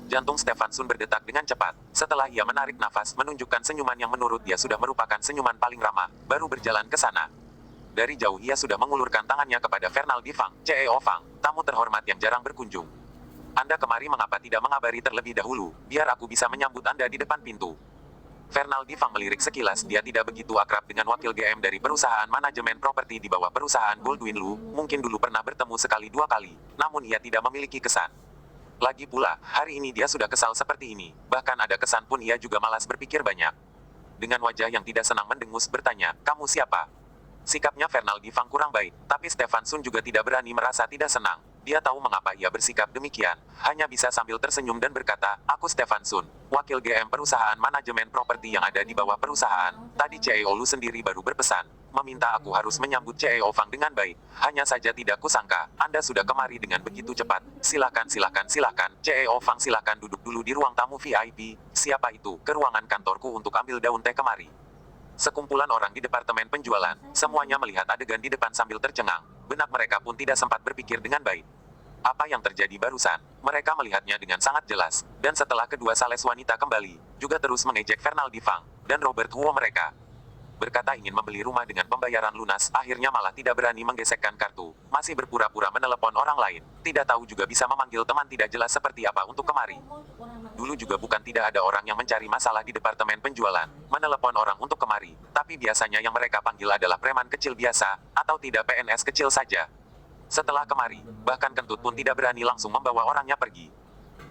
Jantung Stefan Sun berdetak dengan cepat. Setelah ia menarik nafas menunjukkan senyuman yang menurut dia sudah merupakan senyuman paling ramah, baru berjalan ke sana. Dari jauh ia sudah mengulurkan tangannya kepada Fernaldi Fang. CEO Fang, tamu terhormat yang jarang berkunjung. Anda kemari mengapa tidak mengabari terlebih dahulu, biar aku bisa menyambut Anda di depan pintu. Fernaldi Fang melirik sekilas, dia tidak begitu akrab dengan wakil GM dari perusahaan manajemen properti di bawah perusahaan Goldwyn Lu, mungkin dulu pernah bertemu sekali dua kali, namun ia tidak memiliki kesan. Lagi pula, hari ini dia sudah kesal seperti ini, bahkan ada kesan pun ia juga malas berpikir banyak. Dengan wajah yang tidak senang mendengus bertanya, kamu siapa? Sikapnya Fernaldi Fang kurang baik, tapi Stefan Sun juga tidak berani merasa tidak senang. Dia tahu mengapa ia bersikap demikian, hanya bisa sambil tersenyum dan berkata, aku Stefan Sun, wakil GM perusahaan manajemen properti yang ada di bawah perusahaan. Tadi CEO Lu sendiri baru berpesan, meminta aku harus menyambut CEO Fang dengan baik. Hanya saja tidak kusangka, Anda sudah kemari dengan begitu cepat. Silakan. CEO Fang silakan duduk dulu di ruang tamu VIP. Siapa itu? Ke ruangan kantorku untuk ambil daun teh kemari. Sekumpulan orang di departemen penjualan, semuanya melihat adegan di depan sambil tercengang. Benak mereka pun tidak sempat berpikir dengan baik. Apa yang terjadi barusan? Mereka melihatnya dengan sangat jelas, dan setelah kedua sales wanita kembali, juga terus mengejek Fernaldi Fang dan Robert Huo mereka. Berkata ingin membeli rumah dengan pembayaran lunas, akhirnya malah tidak berani menggesekkan kartu, masih berpura-pura menelepon orang lain, tidak tahu juga bisa memanggil teman tidak jelas seperti apa untuk kemari. Dulu juga bukan tidak ada orang yang mencari masalah di departemen penjualan, menelepon orang untuk kemari, tapi biasanya yang mereka panggil adalah preman kecil biasa, atau tidak PNS kecil saja. Setelah kemari, bahkan kentut pun tidak berani langsung membawa orangnya pergi.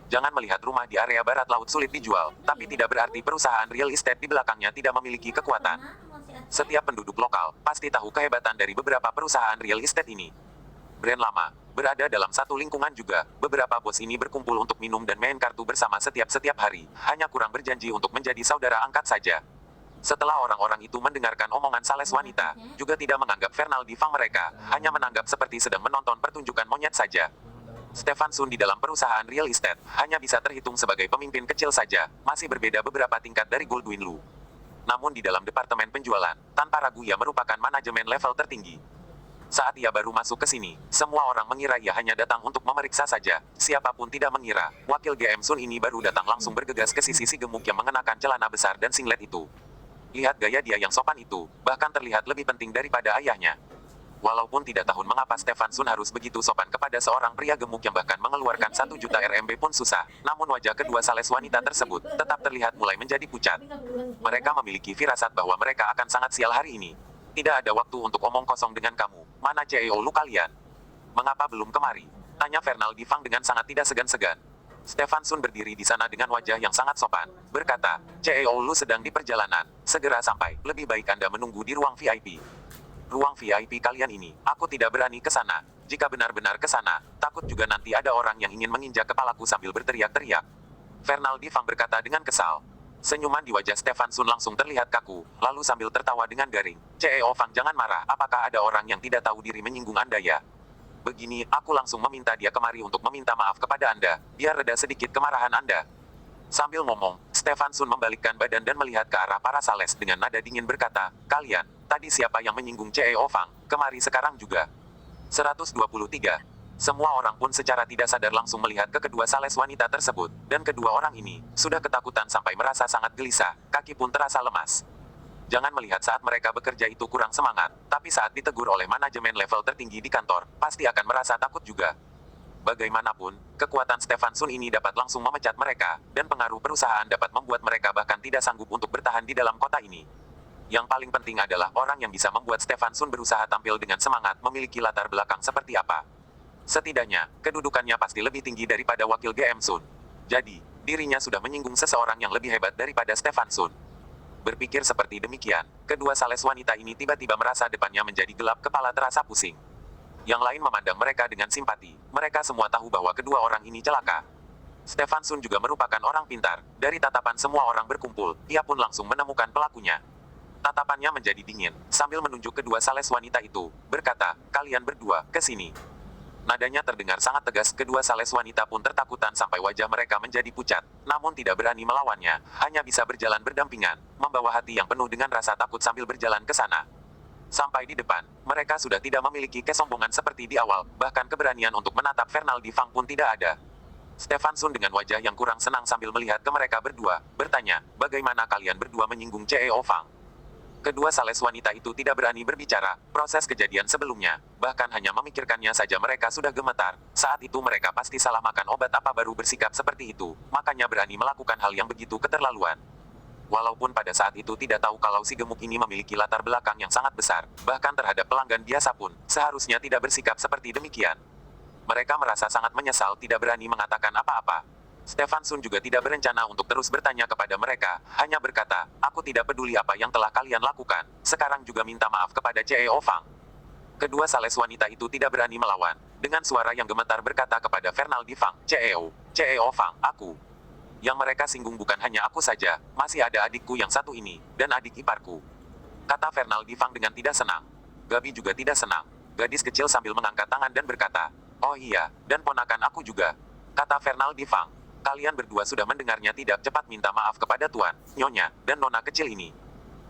Jangan melihat rumah di area barat laut sulit dijual, tapi tidak berarti perusahaan real estate di belakangnya tidak memiliki kekuatan. Setiap penduduk lokal pasti tahu kehebatan dari beberapa perusahaan real estate ini. Brand lama berada dalam satu lingkungan juga. Beberapa bos ini berkumpul untuk minum dan main kartu bersama setiap hari, hanya kurang berjanji untuk menjadi saudara angkat saja. Setelah orang-orang itu mendengarkan omongan sales wanita, juga tidak menganggap Fernaldi Fang mereka, hanya menanggap seperti sedang menonton pertunjukan monyet saja. Stefan Sun di dalam perusahaan real estate hanya bisa terhitung sebagai pemimpin kecil saja, masih berbeda beberapa tingkat dari Goldwyn Lu. Namun di dalam departemen penjualan, tanpa ragu ia merupakan manajemen level tertinggi. Saat ia baru masuk ke sini, semua orang mengira ia hanya datang untuk memeriksa saja. Siapapun tidak mengira, wakil GM Sun ini baru datang langsung bergegas ke sisi si gemuk yang mengenakan celana besar dan singlet itu. Lihat gaya dia yang sopan itu, bahkan terlihat lebih penting daripada ayahnya. Walaupun tidak tahu mengapa Stefan Sun harus begitu sopan kepada seorang pria gemuk yang bahkan mengeluarkan 1 juta RMB pun susah, namun wajah kedua sales wanita tersebut tetap terlihat mulai menjadi pucat. Mereka memiliki firasat bahwa mereka akan sangat sial hari ini. Tidak ada waktu untuk omong kosong dengan kamu. Mana CEO Lu kalian? Mengapa belum kemari? Tanya Fernaldi Fang dengan sangat tidak segan-segan. Stefan Sun berdiri di sana dengan wajah yang sangat sopan, berkata, CEO Lu sedang di perjalanan, segera sampai, lebih baik Anda menunggu di ruang VIP. Ruang VIP kalian ini, aku tidak berani ke sana. Jika benar-benar ke sana, takut juga nanti ada orang yang ingin menginjak kepalaku sambil berteriak-teriak. Fernaldi Fang berkata dengan kesal. Senyuman di wajah Stefan Sun langsung terlihat kaku, lalu sambil tertawa dengan garing. CEO Fang jangan marah, apakah ada orang yang tidak tahu diri menyinggung Anda ya? Begini, aku langsung meminta dia kemari untuk meminta maaf kepada Anda, biar reda sedikit kemarahan Anda. Sambil ngomong, Stefan Sun membalikkan badan dan melihat ke arah para sales dengan nada dingin berkata, kalian, tadi siapa yang menyinggung CEO Fang, kemari sekarang juga. 123. Semua orang pun secara tidak sadar langsung melihat ke kedua sales wanita tersebut, dan kedua orang ini sudah ketakutan sampai merasa sangat gelisah, kaki pun terasa lemas. Jangan melihat saat mereka bekerja itu kurang semangat, tapi saat ditegur oleh manajemen level tertinggi di kantor, pasti akan merasa takut juga. Bagaimanapun, kekuatan Stefan Sun ini dapat langsung memecat mereka, dan pengaruh perusahaan dapat membuat mereka bahkan tidak sanggup untuk bertahan di dalam kota ini. Yang paling penting adalah orang yang bisa membuat Stefan Sun berusaha tampil dengan semangat memiliki latar belakang seperti apa. Setidaknya, kedudukannya pasti lebih tinggi daripada wakil GM Sun. Jadi, dirinya sudah menyinggung seseorang yang lebih hebat daripada Stefan Sun. Berpikir seperti demikian, kedua sales wanita ini tiba-tiba merasa depannya menjadi gelap, kepala terasa pusing. Yang lain memandang mereka dengan simpati. Mereka semua tahu bahwa kedua orang ini celaka. Stefan Sun juga merupakan orang pintar. Dari tatapan semua orang berkumpul, ia pun langsung menemukan pelakunya. Tatapannya menjadi dingin, sambil menunjuk kedua sales wanita itu, berkata, kalian berdua, ke sini. Nadanya terdengar sangat tegas, kedua sales wanita pun tertakutan sampai wajah mereka menjadi pucat, namun tidak berani melawannya, hanya bisa berjalan berdampingan, membawa hati yang penuh dengan rasa takut sambil berjalan ke sana. Sampai di depan, mereka sudah tidak memiliki kesombongan seperti di awal, bahkan keberanian untuk menatap Fernaldi Fang pun tidak ada. Stefan Sun dengan wajah yang kurang senang sambil melihat ke mereka berdua, bertanya, bagaimana kalian berdua menyinggung CEO Fang? Kedua sales wanita itu tidak berani berbicara, proses kejadian sebelumnya, bahkan hanya memikirkannya saja mereka sudah gemetar, saat itu mereka pasti salah makan obat apa baru bersikap seperti itu, makanya berani melakukan hal yang begitu keterlaluan. Walaupun pada saat itu tidak tahu kalau si gemuk ini memiliki latar belakang yang sangat besar, bahkan terhadap pelanggan biasa pun, seharusnya tidak bersikap seperti demikian. Mereka merasa sangat menyesal tidak berani mengatakan apa-apa. Stefan Sun juga tidak berencana untuk terus bertanya kepada mereka, hanya berkata, aku tidak peduli apa yang telah kalian lakukan, sekarang juga minta maaf kepada CEO Fang. Kedua sales wanita itu tidak berani melawan, dengan suara yang gemetar berkata kepada Fernaldi Fang, CEO Fang, aku. Yang mereka singgung bukan hanya aku saja, masih ada adikku yang satu ini, dan adik iparku. Kata Fernaldi Fang dengan tidak senang. Gabi juga tidak senang. Gadis kecil sambil mengangkat tangan dan berkata, oh iya, dan ponakan aku juga. Kata Fernaldi Fang. Kalian berdua sudah mendengarnya tidak cepat minta maaf kepada Tuan, Nyonya, dan Nona kecil ini.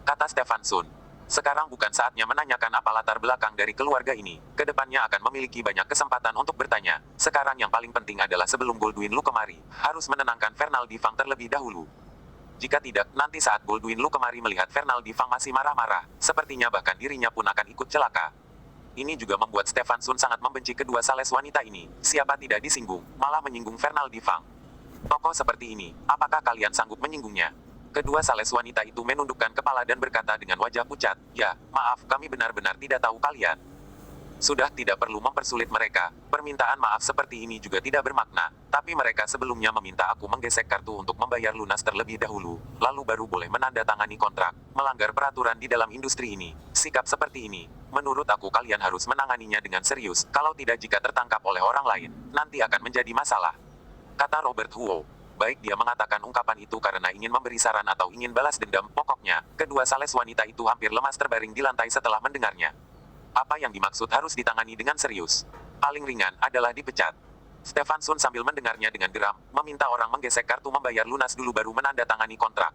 Kata Stefan Sun. Sekarang bukan saatnya menanyakan apa latar belakang dari keluarga ini. Kedepannya akan memiliki banyak kesempatan untuk bertanya. Sekarang yang paling penting adalah sebelum Goldwyn Lu kemari, harus menenangkan Fernaldi Fang terlebih dahulu. Jika tidak, nanti saat Goldwyn Lu kemari melihat Fernaldi Fang masih marah-marah, sepertinya bahkan dirinya pun akan ikut celaka. Ini juga membuat Stefan Sun sangat membenci kedua sales wanita ini. Siapa tidak disinggung, malah menyinggung Fernaldi Fang. Tokoh seperti ini, apakah kalian sanggup menyinggungnya? Kedua sales wanita itu menundukkan kepala dan berkata dengan wajah pucat, ya, maaf, kami benar-benar tidak tahu kalian. Sudah tidak perlu mempersulit mereka, permintaan maaf seperti ini juga tidak bermakna, tapi mereka sebelumnya meminta aku menggesek kartu untuk membayar lunas terlebih dahulu, lalu baru boleh menandatangani kontrak, melanggar peraturan di dalam industri ini. Sikap seperti ini, menurut aku kalian harus menanganinya dengan serius, kalau tidak jika tertangkap oleh orang lain, nanti akan menjadi masalah. Kata Robert Huo. Baik dia mengatakan ungkapan itu karena ingin memberi saran atau ingin balas dendam, pokoknya, kedua sales wanita itu hampir lemas terbaring di lantai setelah mendengarnya. Apa yang dimaksud harus ditangani dengan serius? Paling ringan adalah dipecat. Stefan Sun sambil mendengarnya dengan geram, meminta orang menggesek kartu membayar lunas dulu baru menandatangani kontrak.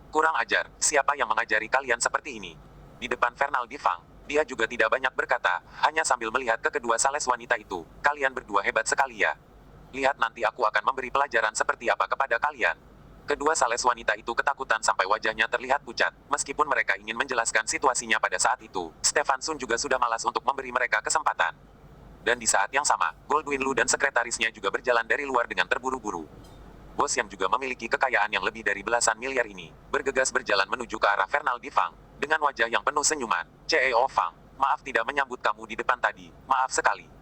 Kurang ajar, siapa yang mengajari kalian seperti ini? Di depan Fernaldi Fang, dia juga tidak banyak berkata, hanya sambil melihat ke kedua sales wanita itu, kalian berdua hebat sekali ya. Lihat nanti aku akan memberi pelajaran seperti apa kepada kalian. Kedua sales wanita itu ketakutan sampai wajahnya terlihat pucat, meskipun mereka ingin menjelaskan situasinya pada saat itu, Stefan Sun juga sudah malas untuk memberi mereka kesempatan. Dan di saat yang sama, Goldwyn Lu dan sekretarisnya juga berjalan dari luar dengan terburu-buru. Bos yang juga memiliki kekayaan yang lebih dari belasan miliar ini, bergegas berjalan menuju ke arah Fernaldi Fang, dengan wajah yang penuh senyuman. CEO Fang, maaf tidak menyambut kamu di depan tadi, maaf sekali.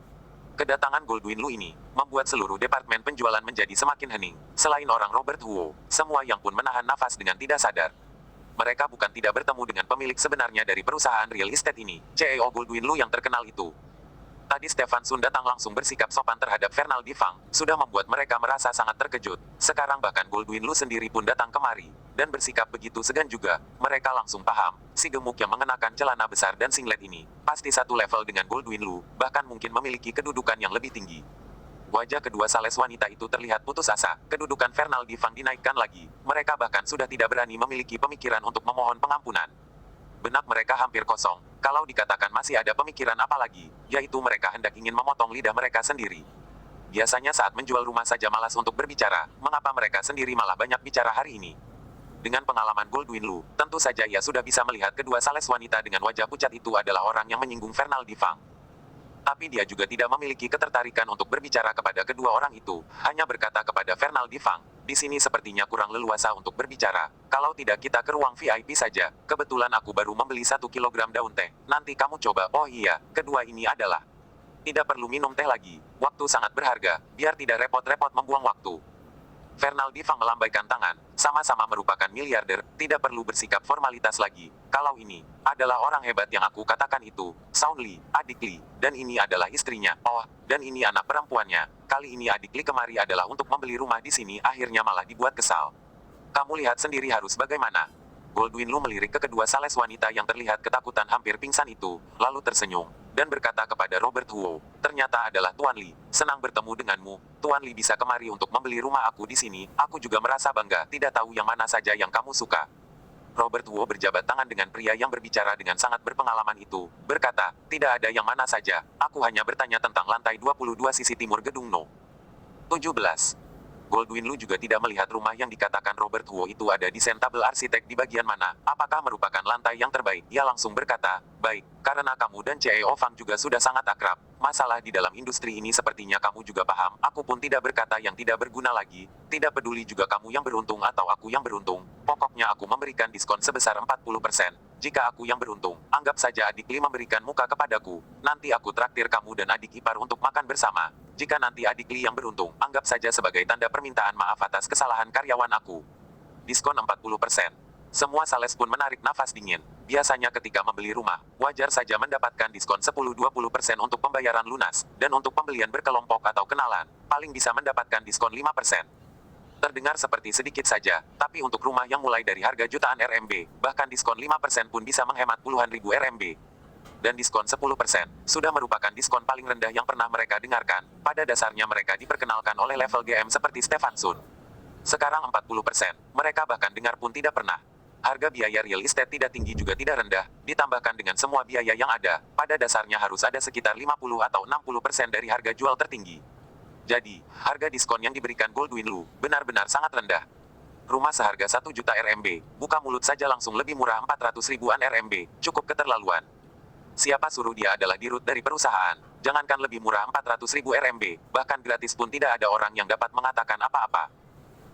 Kedatangan Goldwyn Lu ini, membuat seluruh departemen penjualan menjadi semakin hening. Selain orang Robert Huo, semua yang pun menahan nafas dengan tidak sadar. Mereka bukan tidak bertemu dengan pemilik sebenarnya dari perusahaan real estate ini, CEO Goldwyn Lu yang terkenal itu. Tadi Stefan Sun datang langsung bersikap sopan terhadap Fernaldi Fang, sudah membuat mereka merasa sangat terkejut. Sekarang bahkan Goldwyn Lu sendiri pun datang kemari, dan bersikap begitu segan juga. Mereka langsung paham, si gemuk yang mengenakan celana besar dan singlet ini, pasti satu level dengan Goldwyn Lu, bahkan mungkin memiliki kedudukan yang lebih tinggi. Wajah kedua sales wanita itu terlihat putus asa, kedudukan Fernaldi Fang dinaikkan lagi. Mereka bahkan sudah tidak berani memiliki pemikiran untuk memohon pengampunan. Benak mereka hampir kosong, kalau dikatakan masih ada pemikiran apa lagi, yaitu mereka hendak ingin memotong lidah mereka sendiri. Biasanya saat menjual rumah saja malas untuk berbicara, mengapa mereka sendiri malah banyak bicara hari ini? Dengan pengalaman Goldwyn Lu, tentu saja ia sudah bisa melihat kedua sales wanita dengan wajah pucat itu adalah orang yang menyinggung Fernaldi Fang. Tapi dia juga tidak memiliki ketertarikan untuk berbicara kepada kedua orang itu, hanya berkata kepada Fernaldi Fang, di sini sepertinya kurang leluasa untuk berbicara, kalau tidak kita ke ruang VIP saja, kebetulan aku baru membeli 1 kilogram daun teh, nanti kamu coba, oh iya, kedua ini adalah. Tidak perlu minum teh lagi, waktu sangat berharga, biar tidak repot-repot membuang waktu. Fernaldi Fang melambaikan tangan, sama-sama merupakan miliarder, tidak perlu bersikap formalitas lagi. Kalau ini adalah orang hebat yang aku katakan itu, Sound Lee, adik Lee, dan ini adalah istrinya. Oh, dan ini anak perempuannya. Kali ini adik Lee kemari adalah untuk membeli rumah di sini, akhirnya malah dibuat kesal. Kamu lihat sendiri harus bagaimana. Goldwyn Lu melirik ke kedua sales wanita yang terlihat ketakutan hampir pingsan itu, lalu tersenyum, dan berkata kepada Robert Huo, ternyata adalah Tuan Lee, senang bertemu denganmu, Tuan Lee bisa kemari untuk membeli rumah aku di sini, aku juga merasa bangga, tidak tahu yang mana saja yang kamu suka. Robert Huo berjabat tangan dengan pria yang berbicara dengan sangat berpengalaman itu, berkata, tidak ada yang mana saja, aku hanya bertanya tentang lantai 22 sisi timur gedung No. 17. Goldwyn Lu juga tidak melihat rumah yang dikatakan Robert Huo itu ada desain tabel arsitek di bagian mana. Apakah merupakan lantai yang terbaik? Ia langsung berkata, baik, karena kamu dan CEO Fang juga sudah sangat akrab. Masalah di dalam industri ini sepertinya kamu juga paham. Aku pun tidak berkata yang tidak berguna lagi. Tidak peduli juga kamu yang beruntung atau aku yang beruntung. Pokoknya aku memberikan diskon sebesar 40%. Jika aku yang beruntung, anggap saja adik Li memberikan muka kepadaku. Nanti aku traktir kamu dan adik ipar untuk makan bersama. Jika nanti adik Li yang beruntung, anggap saja sebagai tanda permintaan maaf atas kesalahan karyawan aku. Diskon 40%. Semua sales pun menarik nafas dingin. Biasanya ketika membeli rumah, wajar saja mendapatkan diskon 10-20% untuk pembayaran lunas, dan untuk pembelian berkelompok atau kenalan, paling bisa mendapatkan diskon 5%. Terdengar seperti sedikit saja, tapi untuk rumah yang mulai dari harga jutaan RMB, bahkan diskon 5% pun bisa menghemat puluhan ribu RMB. Dan diskon 10% sudah merupakan diskon paling rendah yang pernah mereka dengarkan. Pada dasarnya mereka diperkenalkan oleh level GM seperti Stefan Sun. Sekarang 40%, mereka bahkan dengar pun tidak pernah. Harga biaya real estate tidak tinggi juga tidak rendah, ditambahkan dengan semua biaya yang ada, pada dasarnya harus ada sekitar 50 atau 60% dari harga jual tertinggi. Jadi, harga diskon yang diberikan Goldwyn Lu benar-benar sangat rendah. Rumah seharga 1 juta RMB, buka mulut saja langsung lebih murah 400 ribuan RMB, cukup keterlaluan. Siapa suruh dia adalah dirut dari perusahaan? Jangankan lebih murah 400 ribu RMB, bahkan gratis pun tidak ada orang yang dapat mengatakan apa-apa.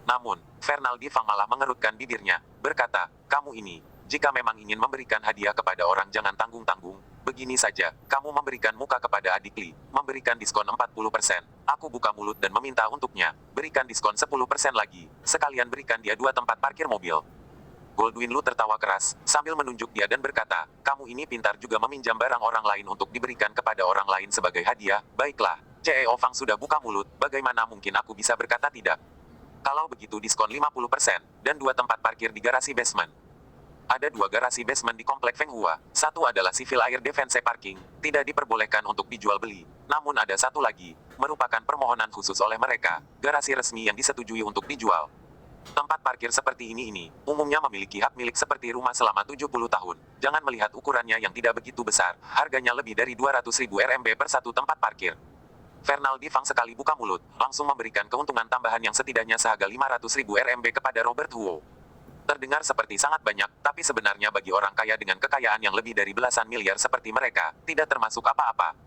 Namun, Fernaldi Fang malah mengerutkan bibirnya, berkata, kamu ini, jika memang ingin memberikan hadiah kepada orang jangan tanggung-tanggung. Begini saja, kamu memberikan muka kepada adik Li, memberikan diskon 40%. Aku buka mulut dan meminta untuknya, berikan diskon 10% lagi, sekalian berikan dia 2 tempat parkir mobil. Goldwyn Lu tertawa keras, sambil menunjuk dia dan berkata, kamu ini pintar juga meminjam barang orang lain untuk diberikan kepada orang lain sebagai hadiah. Baiklah, CEO Fang sudah buka mulut, bagaimana mungkin aku bisa berkata tidak? Kalau begitu diskon 50%, dan 2 tempat parkir di garasi basement. Ada 2 garasi basement di komplek Feng Hua, satu adalah Civil Air Defense Parking, tidak diperbolehkan untuk dijual beli. Namun ada satu lagi, merupakan permohonan khusus oleh mereka, garasi resmi yang disetujui untuk dijual. Tempat parkir seperti ini umumnya memiliki hak milik seperti rumah selama 70 tahun. Jangan melihat ukurannya yang tidak begitu besar, harganya lebih dari 200 ribu RMB per satu tempat parkir. Fernaldi Fang sekali buka mulut, langsung memberikan keuntungan tambahan yang setidaknya seharga 500 ribu RMB kepada Robert Huo. Terdengar seperti sangat banyak, tapi sebenarnya bagi orang kaya dengan kekayaan yang lebih dari belasan miliar seperti mereka, tidak termasuk apa-apa.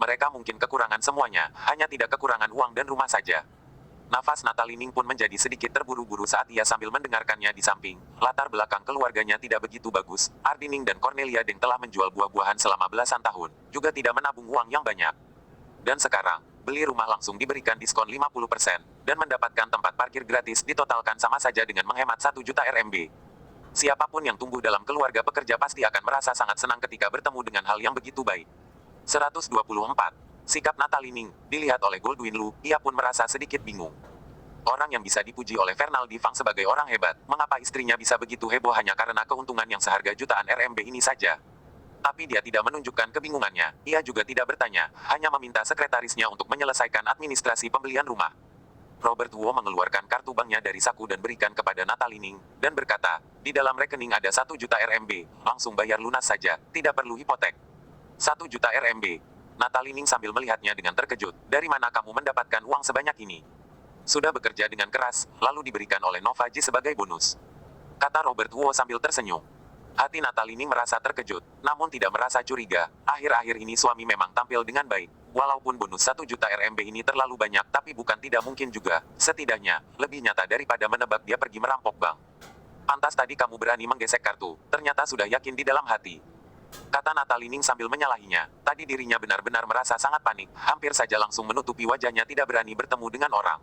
Mereka mungkin kekurangan semuanya, hanya tidak kekurangan uang dan rumah saja. Nafas Natalie Ning pun menjadi sedikit terburu-buru saat ia sambil mendengarkannya di samping. Latar belakang keluarganya tidak begitu bagus. Ardi Ning dan Cornelia Deng telah menjual buah-buahan selama belasan tahun, juga tidak menabung uang yang banyak. Dan sekarang, beli rumah langsung diberikan diskon 50%, dan mendapatkan tempat parkir gratis ditotalkan sama saja dengan menghemat 1 juta RMB. Siapapun yang tumbuh dalam keluarga pekerja pasti akan merasa sangat senang ketika bertemu dengan hal yang begitu baik. 124. Sikap Natalie Ning dilihat oleh Goldwyn Lu, ia pun merasa sedikit bingung. Orang yang bisa dipuji oleh Fernaldi Fang sebagai orang hebat, mengapa istrinya bisa begitu heboh hanya karena keuntungan yang seharga jutaan RMB ini saja? Tapi dia tidak menunjukkan kebingungannya, ia juga tidak bertanya, hanya meminta sekretarisnya untuk menyelesaikan administrasi pembelian rumah. Robert Huo mengeluarkan kartu banknya dari saku dan berikan kepada Natalie Ning, dan berkata, di dalam rekening ada 1 juta RMB, langsung bayar lunas saja, tidak perlu hipotek. 1 juta RMB. Natalie Ning sambil melihatnya dengan terkejut, dari mana kamu mendapatkan uang sebanyak ini? Sudah bekerja dengan keras, lalu diberikan oleh Nova Ji sebagai bonus. Kata Robert Huo sambil tersenyum. Hati Natalie Ning merasa terkejut, namun tidak merasa curiga. Akhir-akhir ini suami memang tampil dengan baik. Walaupun bonus 1 juta RMB ini terlalu banyak tapi bukan tidak mungkin juga. Setidaknya, lebih nyata daripada menebak dia pergi merampok bank. Pantas tadi kamu berani menggesek kartu, ternyata sudah yakin di dalam hati. Kata Natalie Ning sambil menyalahinya. Tadi dirinya benar-benar merasa sangat panik, hampir saja langsung menutupi wajahnya tidak berani bertemu dengan orang.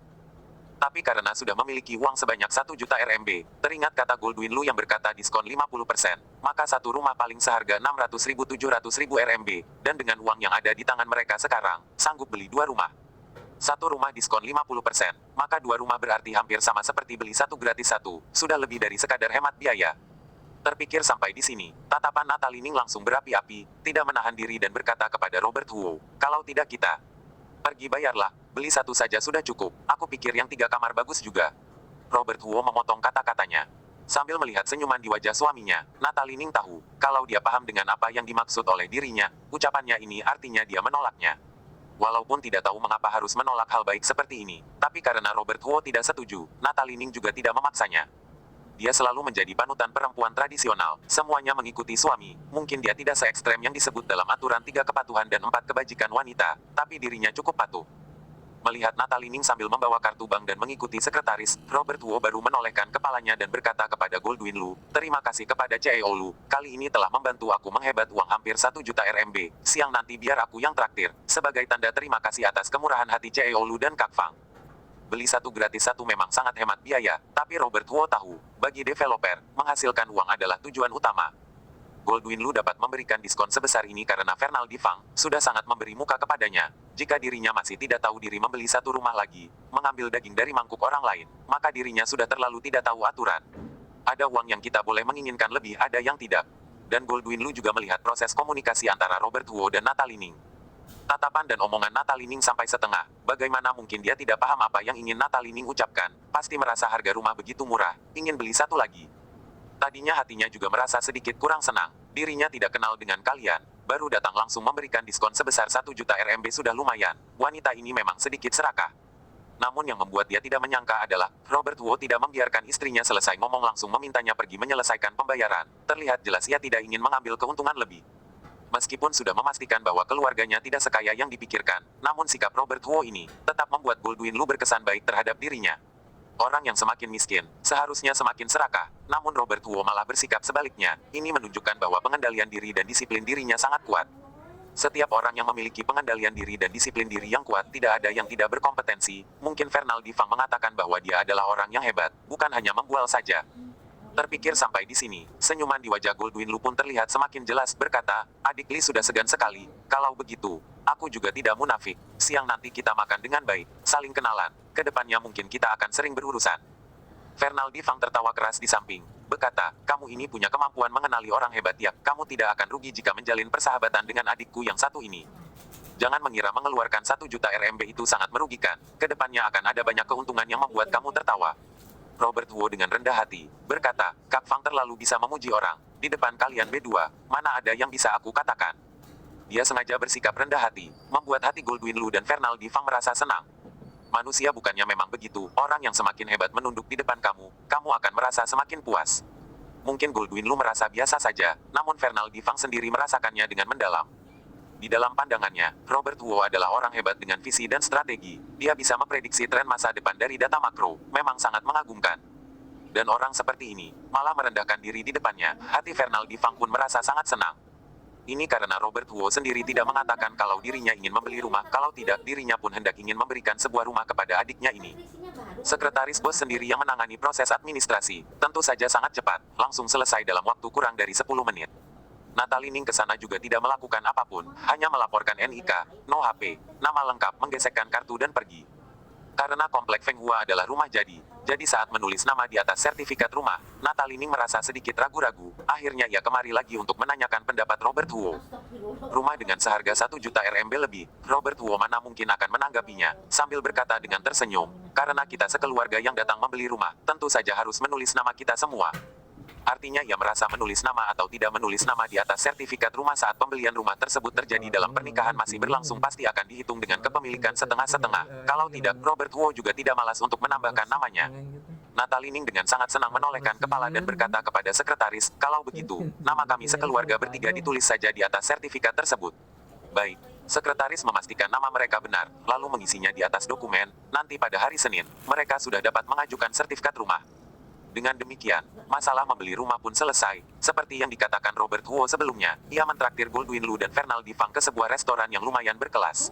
Tapi karena sudah memiliki uang sebanyak 1 juta RMB, teringat kata Goldwyn Lu yang berkata diskon 50%, maka satu rumah paling seharga 600.000-700.000 RMB, dan dengan uang yang ada di tangan mereka sekarang, sanggup beli 2 rumah. Satu rumah diskon 50%, maka 2 rumah berarti hampir sama seperti beli 1 gratis 1, sudah lebih dari sekadar hemat biaya. Terpikir sampai di sini, tatapan Natalie Ning langsung berapi-api, tidak menahan diri dan berkata kepada Robert Huo, kalau tidak kita pergi bayarlah, beli 1 saja sudah cukup, aku pikir yang 3 kamar bagus juga. Robert Huo memotong kata-katanya. Sambil melihat senyuman di wajah suaminya, Natalie Ning tahu, kalau dia paham dengan apa yang dimaksud oleh dirinya, ucapannya ini artinya dia menolaknya. Walaupun tidak tahu mengapa harus menolak hal baik seperti ini, tapi karena Robert Huo tidak setuju, Natalie Ning juga tidak memaksanya. Dia selalu menjadi panutan perempuan tradisional, semuanya mengikuti suami. Mungkin dia tidak se-ekstrem yang disebut dalam aturan 3 kepatuhan dan 4 kebajikan wanita, tapi dirinya cukup patuh. Melihat Natalie Ning sambil membawa kartu bank dan mengikuti sekretaris, Robert Huo baru menolehkan kepalanya dan berkata kepada Goldwyn Lu, "Terima kasih kepada CEO Lu, kali ini telah membantu aku menghebat uang hampir 1 juta RMB, siang nanti biar aku yang traktir, sebagai tanda terima kasih atas kemurahan hati CEO Lu dan Kak Fang." Beli satu gratis satu memang sangat hemat biaya, tapi Robert Huo tahu, bagi developer, menghasilkan uang adalah tujuan utama. Goldwyn Lu dapat memberikan diskon sebesar ini karena Fernaldi Fang sudah sangat memberi muka kepadanya. Jika dirinya masih tidak tahu diri membeli satu rumah lagi, mengambil daging dari mangkuk orang lain, maka dirinya sudah terlalu tidak tahu aturan. Ada uang yang kita boleh menginginkan lebih, ada yang tidak. Dan Goldwyn Lu juga melihat proses komunikasi antara Robert Huo dan Natalie Ning. Tatapan dan omongan Natalie Ning sampai setengah. Bagaimana mungkin dia tidak paham apa yang ingin Natalie Ning ucapkan? Pasti merasa harga rumah begitu murah, ingin beli satu lagi. Tadinya hatinya juga merasa sedikit kurang senang. Dirinya tidak kenal dengan kalian. Baru datang langsung memberikan diskon sebesar 1 juta RMB sudah lumayan. Wanita ini memang sedikit serakah. Namun yang membuat dia tidak menyangka adalah, Robert Huo tidak membiarkan istrinya selesai ngomong langsung memintanya pergi menyelesaikan pembayaran. Terlihat jelas ia tidak ingin mengambil keuntungan lebih. Meskipun sudah memastikan bahwa keluarganya tidak sekaya yang dipikirkan, namun sikap Robert Huo ini tetap membuat Goldwyn Lu berkesan baik terhadap dirinya. Orang yang semakin miskin, seharusnya semakin serakah, namun Robert Huo malah bersikap sebaliknya. Ini menunjukkan bahwa pengendalian diri dan disiplin dirinya sangat kuat. Setiap orang yang memiliki pengendalian diri dan disiplin diri yang kuat tidak ada yang tidak berkompetensi. Mungkin Fernaldi Fang mengatakan bahwa dia adalah orang yang hebat, bukan hanya membual saja. Terpikir sampai di sini, senyuman di wajah Goldwyn Lu pun terlihat semakin jelas berkata, "Adik Li sudah segan sekali. Kalau begitu, aku juga tidak munafik. Siang nanti kita makan dengan baik, saling kenalan. Kedepannya mungkin kita akan sering berurusan." Fernaldi Fang tertawa keras di samping, berkata, "Kamu ini punya kemampuan mengenali orang hebat ya. Kamu tidak akan rugi jika menjalin persahabatan dengan adikku yang satu ini. Jangan mengira mengeluarkan 1 juta RMB itu sangat merugikan. Kedepannya akan ada banyak keuntungan yang membuat kamu tertawa." Robert Huo dengan rendah hati, berkata, "Kak Fang terlalu bisa memuji orang. Di depan kalian berdua, mana ada yang bisa aku katakan?" Dia sengaja bersikap rendah hati, membuat hati Goldwyn Lu dan Fernaldi Fang merasa senang. Manusia bukannya memang begitu, orang yang semakin hebat menunduk di depan kamu, kamu akan merasa semakin puas. Mungkin Goldwyn Lu merasa biasa saja, namun Fernaldi Fang sendiri merasakannya dengan mendalam. Di dalam pandangannya, Robert Huo adalah orang hebat dengan visi dan strategi. Dia bisa memprediksi tren masa depan dari data makro, memang sangat mengagumkan. Dan orang seperti ini, malah merendahkan diri di depannya, hati Fernaldi Fang pun merasa sangat senang. Ini karena Robert Huo sendiri tidak mengatakan kalau dirinya ingin membeli rumah, kalau tidak dirinya pun hendak ingin memberikan sebuah rumah kepada adiknya ini. Sekretaris bos sendiri yang menangani proses administrasi, tentu saja sangat cepat, langsung selesai dalam waktu kurang dari 10 menit. Natalie Ning ke sana juga tidak melakukan apapun, hanya melaporkan NIK, no HP, nama lengkap, menggesekkan kartu dan pergi. Karena komplek Feng Hua adalah rumah jadi saat menulis nama di atas sertifikat rumah, Natalie Ning merasa sedikit ragu-ragu. Akhirnya ia kemari lagi untuk menanyakan pendapat Robert Huo. Rumah dengan seharga 1 juta RMB lebih, Robert Huo mana mungkin akan menanggapinya, sambil berkata dengan tersenyum, "Karena kita sekeluarga yang datang membeli rumah, tentu saja harus menulis nama kita semua." Artinya ia merasa menulis nama atau tidak menulis nama di atas sertifikat rumah saat pembelian rumah tersebut terjadi dalam pernikahan masih berlangsung pasti akan dihitung dengan kepemilikan setengah-setengah. Kalau tidak, Robert Huo juga tidak malas untuk menambahkan namanya. Natalie Ning dengan sangat senang menolehkan kepala dan berkata kepada sekretaris, "Kalau begitu, nama kami sekeluarga bertiga ditulis saja di atas sertifikat tersebut." Baik. Sekretaris memastikan nama mereka benar, lalu mengisinya di atas dokumen. Nanti pada hari Senin, mereka sudah dapat mengajukan sertifikat rumah. Dengan demikian, masalah membeli rumah pun selesai. Seperti yang dikatakan Robert Huo sebelumnya, ia mentraktir Goldwyn Lu dan Fernaldi Fang ke sebuah restoran yang lumayan berkelas.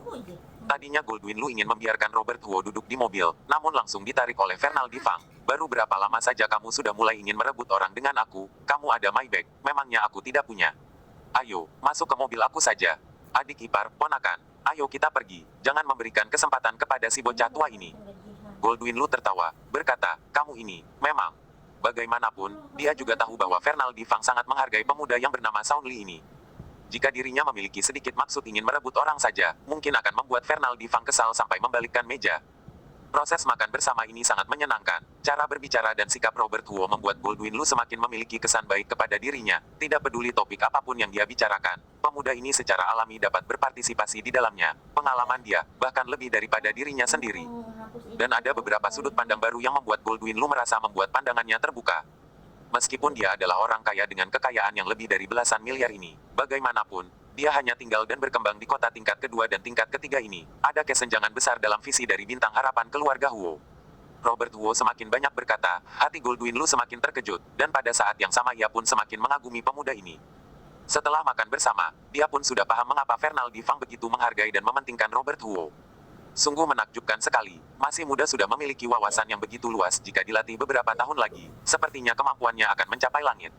Tadinya Goldwyn Lu ingin membiarkan Robert Huo duduk di mobil, namun langsung ditarik oleh Fernaldi Fang. "Baru berapa lama saja kamu sudah mulai ingin merebut orang dengan aku? Kamu ada Maybach, memangnya aku tidak punya? Ayo, masuk ke mobil aku saja. Adik ipar, ponakan, ayo kita pergi. Jangan memberikan kesempatan kepada si bocah tua ini." Goldwyn Lu tertawa, berkata, "Kamu ini, memang..." Bagaimanapun, dia juga tahu bahwa Fernaldi Fang sangat menghargai pemuda yang bernama Sound Li ini. Jika dirinya memiliki sedikit maksud ingin merebut orang saja, mungkin akan membuat Fernaldi Fang kesal sampai membalikkan meja. Proses makan bersama ini sangat menyenangkan. Cara berbicara dan sikap Robert Huo membuat Goldwyn Lu semakin memiliki kesan baik kepada dirinya, tidak peduli topik apapun yang dia bicarakan. Pemuda ini secara alami dapat berpartisipasi di dalamnya. Pengalaman dia, bahkan lebih daripada dirinya sendiri. Dan ada beberapa sudut pandang baru yang membuat Goldwyn Lu merasa membuat pandangannya terbuka. Meskipun dia adalah orang kaya dengan kekayaan yang lebih dari belasan miliar ini, bagaimanapun, dia hanya tinggal dan berkembang di kota tingkat kedua dan tingkat ketiga ini. Ada kesenjangan besar dalam visi dari bintang harapan keluarga Huo. Robert Huo semakin banyak berkata, hati Goldwyn Lu semakin terkejut, dan pada saat yang sama ia pun semakin mengagumi pemuda ini. Setelah makan bersama, dia pun sudah paham mengapa Fernal Di Fang begitu menghargai dan mementingkan Robert Huo. Sungguh menakjubkan sekali, masih muda sudah memiliki wawasan yang begitu luas jika dilatih beberapa tahun lagi, sepertinya kemampuannya akan mencapai langit.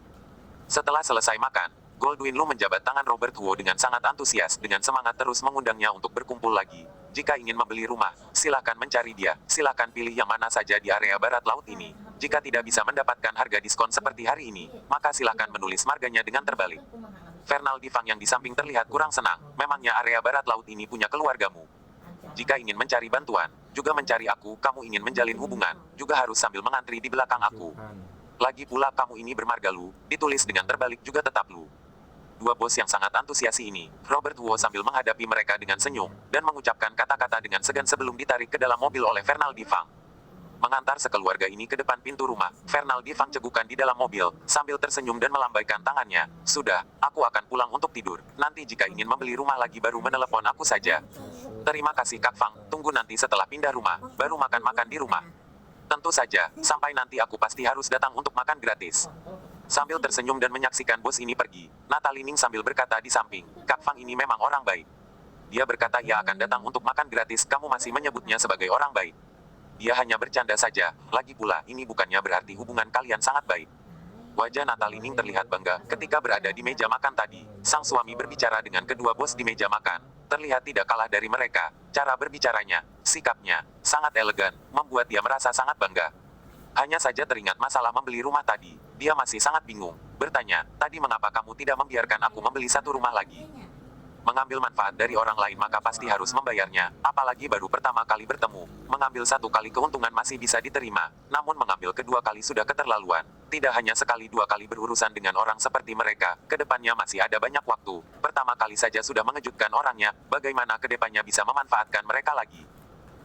Setelah selesai makan, Goldwyn Lu menjabat tangan Robert Huo dengan sangat antusias dengan semangat terus mengundangnya untuk berkumpul lagi. Jika ingin membeli rumah, silakan mencari dia, silakan pilih yang mana saja di area barat laut ini. Jika tidak bisa mendapatkan harga diskon seperti hari ini, maka silakan menulis marganya dengan terbalik. Fernal Di Fang yang di samping terlihat kurang senang, memangnya area barat laut ini punya keluargamu. Jika ingin mencari bantuan, juga mencari aku, kamu ingin menjalin hubungan, juga harus sambil mengantri di belakang aku. Lagi pula kamu ini bermarga Lu, ditulis dengan terbalik juga tetap Lu. Dua bos yang sangat antusiasi ini, Robert Huo sambil menghadapi mereka dengan senyum, dan mengucapkan kata-kata dengan segan sebelum ditarik ke dalam mobil oleh Fernal Di Fang. Mengantar sekeluarga ini ke depan pintu rumah, Fernal Di Fang cegukan di dalam mobil, sambil tersenyum dan melambaikan tangannya. Sudah, aku akan pulang untuk tidur. Nanti jika ingin membeli rumah lagi baru menelepon aku saja. Terima kasih Kak Fang, tunggu nanti setelah pindah rumah, baru makan-makan di rumah. Tentu saja, sampai nanti aku pasti harus datang untuk makan gratis. Sambil tersenyum dan menyaksikan bos ini pergi, Natalie Ning sambil berkata di samping, Kak Fang ini memang orang baik. Dia berkata ia akan datang untuk makan gratis, kamu masih menyebutnya sebagai orang baik. Dia hanya bercanda saja, lagi pula ini bukannya berarti hubungan kalian sangat baik. Wajah Natalie Ning terlihat bangga ketika berada di meja makan tadi. Sang suami berbicara dengan kedua bos di meja makan, terlihat tidak kalah dari mereka. Cara berbicaranya, sikapnya, sangat elegan, membuat dia merasa sangat bangga. Hanya saja teringat masalah membeli rumah tadi. Dia masih sangat bingung. Bertanya, tadi mengapa kamu tidak membiarkan aku membeli satu rumah lagi? Mengambil manfaat dari orang lain maka pasti harus membayarnya. Apalagi baru pertama kali bertemu. Mengambil satu kali keuntungan masih bisa diterima. Namun mengambil kedua kali sudah keterlaluan. Tidak hanya sekali dua kali berurusan dengan orang seperti mereka. Kedepannya masih ada banyak waktu. Pertama kali saja sudah mengejutkan orangnya. Bagaimana kedepannya bisa memanfaatkan mereka lagi?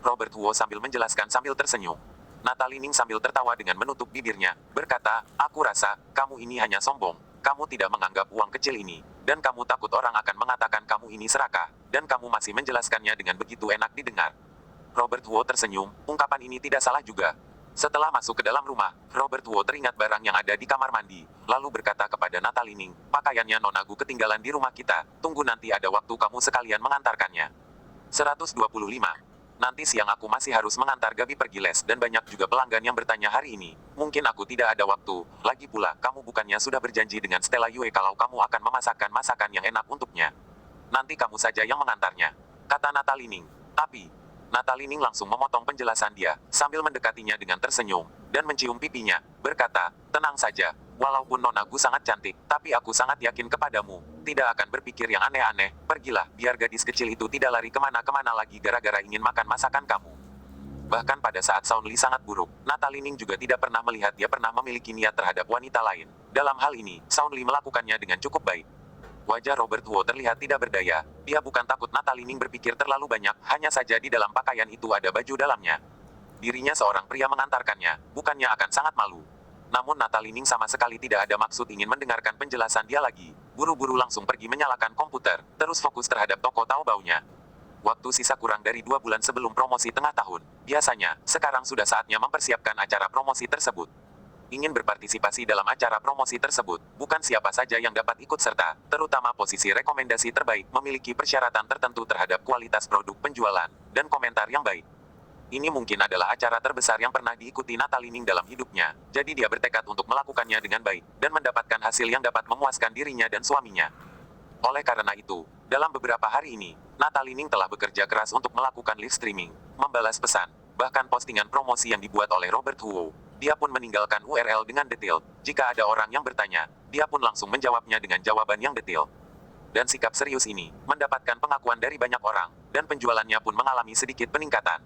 Robert Huo sambil menjelaskan sambil tersenyum. Natalie Ning sambil tertawa dengan menutup bibirnya, berkata, aku rasa, kamu ini hanya sombong. Kamu tidak menganggap uang kecil ini, dan kamu takut orang akan mengatakan kamu ini serakah, dan kamu masih menjelaskannya dengan begitu enak didengar. Robert Huo tersenyum, ungkapan ini tidak salah juga. Setelah masuk ke dalam rumah, Robert Huo teringat barang yang ada di kamar mandi, lalu berkata kepada Natalie Ning, pakaiannya Nonagu ketinggalan di rumah kita, tunggu nanti ada waktu kamu sekalian mengantarkannya. 125. Nanti siang aku masih harus mengantar Gabi pergi les dan banyak juga pelanggan yang bertanya hari ini. Mungkin aku tidak ada waktu. Lagi pula, kamu bukannya sudah berjanji dengan Stella Yue kalau kamu akan memasakkan masakan yang enak untuknya. Nanti kamu saja yang mengantarnya, kata Natalie Ning. Tapi, Natalie Ning langsung memotong penjelasan dia, sambil mendekatinya dengan tersenyum, dan mencium pipinya, berkata, tenang saja, walaupun Nonagu sangat cantik, tapi aku sangat yakin kepadamu. Tidak akan berpikir yang aneh-aneh, pergilah, biar gadis kecil itu tidak lari kemana-kemana lagi gara-gara ingin makan masakan kamu. Bahkan pada saat Sound Lee sangat buruk, Natalie Ning juga tidak pernah melihat dia pernah memiliki niat terhadap wanita lain. Dalam hal ini, Sound Lee melakukannya dengan cukup baik. Wajah Robert Huo terlihat tidak berdaya, dia bukan takut Natalie Ning berpikir terlalu banyak, hanya saja di dalam pakaian itu ada baju dalamnya. Dirinya seorang pria mengantarkannya, bukannya akan sangat malu. Namun Natalie Ning sama sekali tidak ada maksud ingin mendengarkan penjelasan dia lagi. Buru-buru langsung pergi menyalakan komputer, terus fokus terhadap toko Taobao-nya. Waktu sisa kurang dari 2 bulan sebelum promosi tengah tahun. Biasanya, sekarang sudah saatnya mempersiapkan acara promosi tersebut. Ingin berpartisipasi dalam acara promosi tersebut, bukan siapa saja yang dapat ikut serta, terutama posisi rekomendasi terbaik memiliki persyaratan tertentu terhadap kualitas produk penjualan, dan komentar yang baik. Ini mungkin adalah acara terbesar yang pernah diikuti Natalie Ning dalam hidupnya, jadi dia bertekad untuk melakukannya dengan baik, dan mendapatkan hasil yang dapat memuaskan dirinya dan suaminya. Oleh karena itu, dalam beberapa hari ini, Natalie Ning telah bekerja keras untuk melakukan live streaming, membalas pesan, bahkan postingan promosi yang dibuat oleh Robert Huo. Dia pun meninggalkan URL dengan detail, jika ada orang yang bertanya, dia pun langsung menjawabnya dengan jawaban yang detail. Dan sikap serius ini, mendapatkan pengakuan dari banyak orang, dan penjualannya pun mengalami sedikit peningkatan.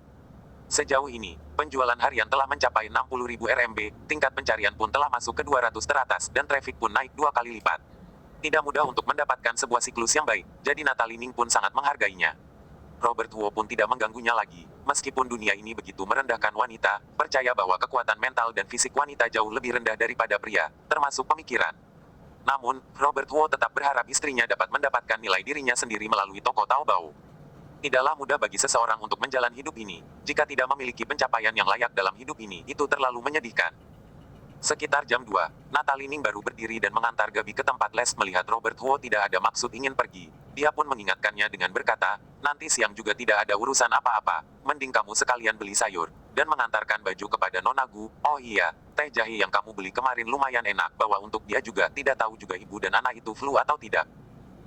Sejauh ini, penjualan harian telah mencapai 60.000 RMB, tingkat pencarian pun telah masuk ke 200 teratas dan traffic pun naik 2 kali lipat. Tidak mudah untuk mendapatkan sebuah siklus yang baik, jadi Natalie Ning pun sangat menghargainya. Robert Huo pun tidak mengganggunya lagi. Meskipun dunia ini begitu merendahkan wanita, percaya bahwa kekuatan mental dan fisik wanita jauh lebih rendah daripada pria, termasuk pemikiran. Namun, Robert Huo tetap berharap istrinya dapat mendapatkan nilai dirinya sendiri melalui toko Taobao. Tidaklah mudah bagi seseorang untuk menjalani hidup ini. Jika tidak memiliki pencapaian yang layak dalam hidup ini, itu terlalu menyedihkan. Sekitar jam 2, Natalie Ning baru berdiri dan mengantar Gabi ke tempat les. Melihat Robert Huo tidak ada maksud ingin pergi, dia pun mengingatkannya dengan berkata, nanti siang juga tidak ada urusan apa-apa, mending kamu sekalian beli sayur, dan mengantarkan baju kepada Nona Gu. Oh iya, teh jahe yang kamu beli kemarin lumayan enak, bawa untuk dia juga. Tidak tahu juga ibu dan anak itu flu atau tidak.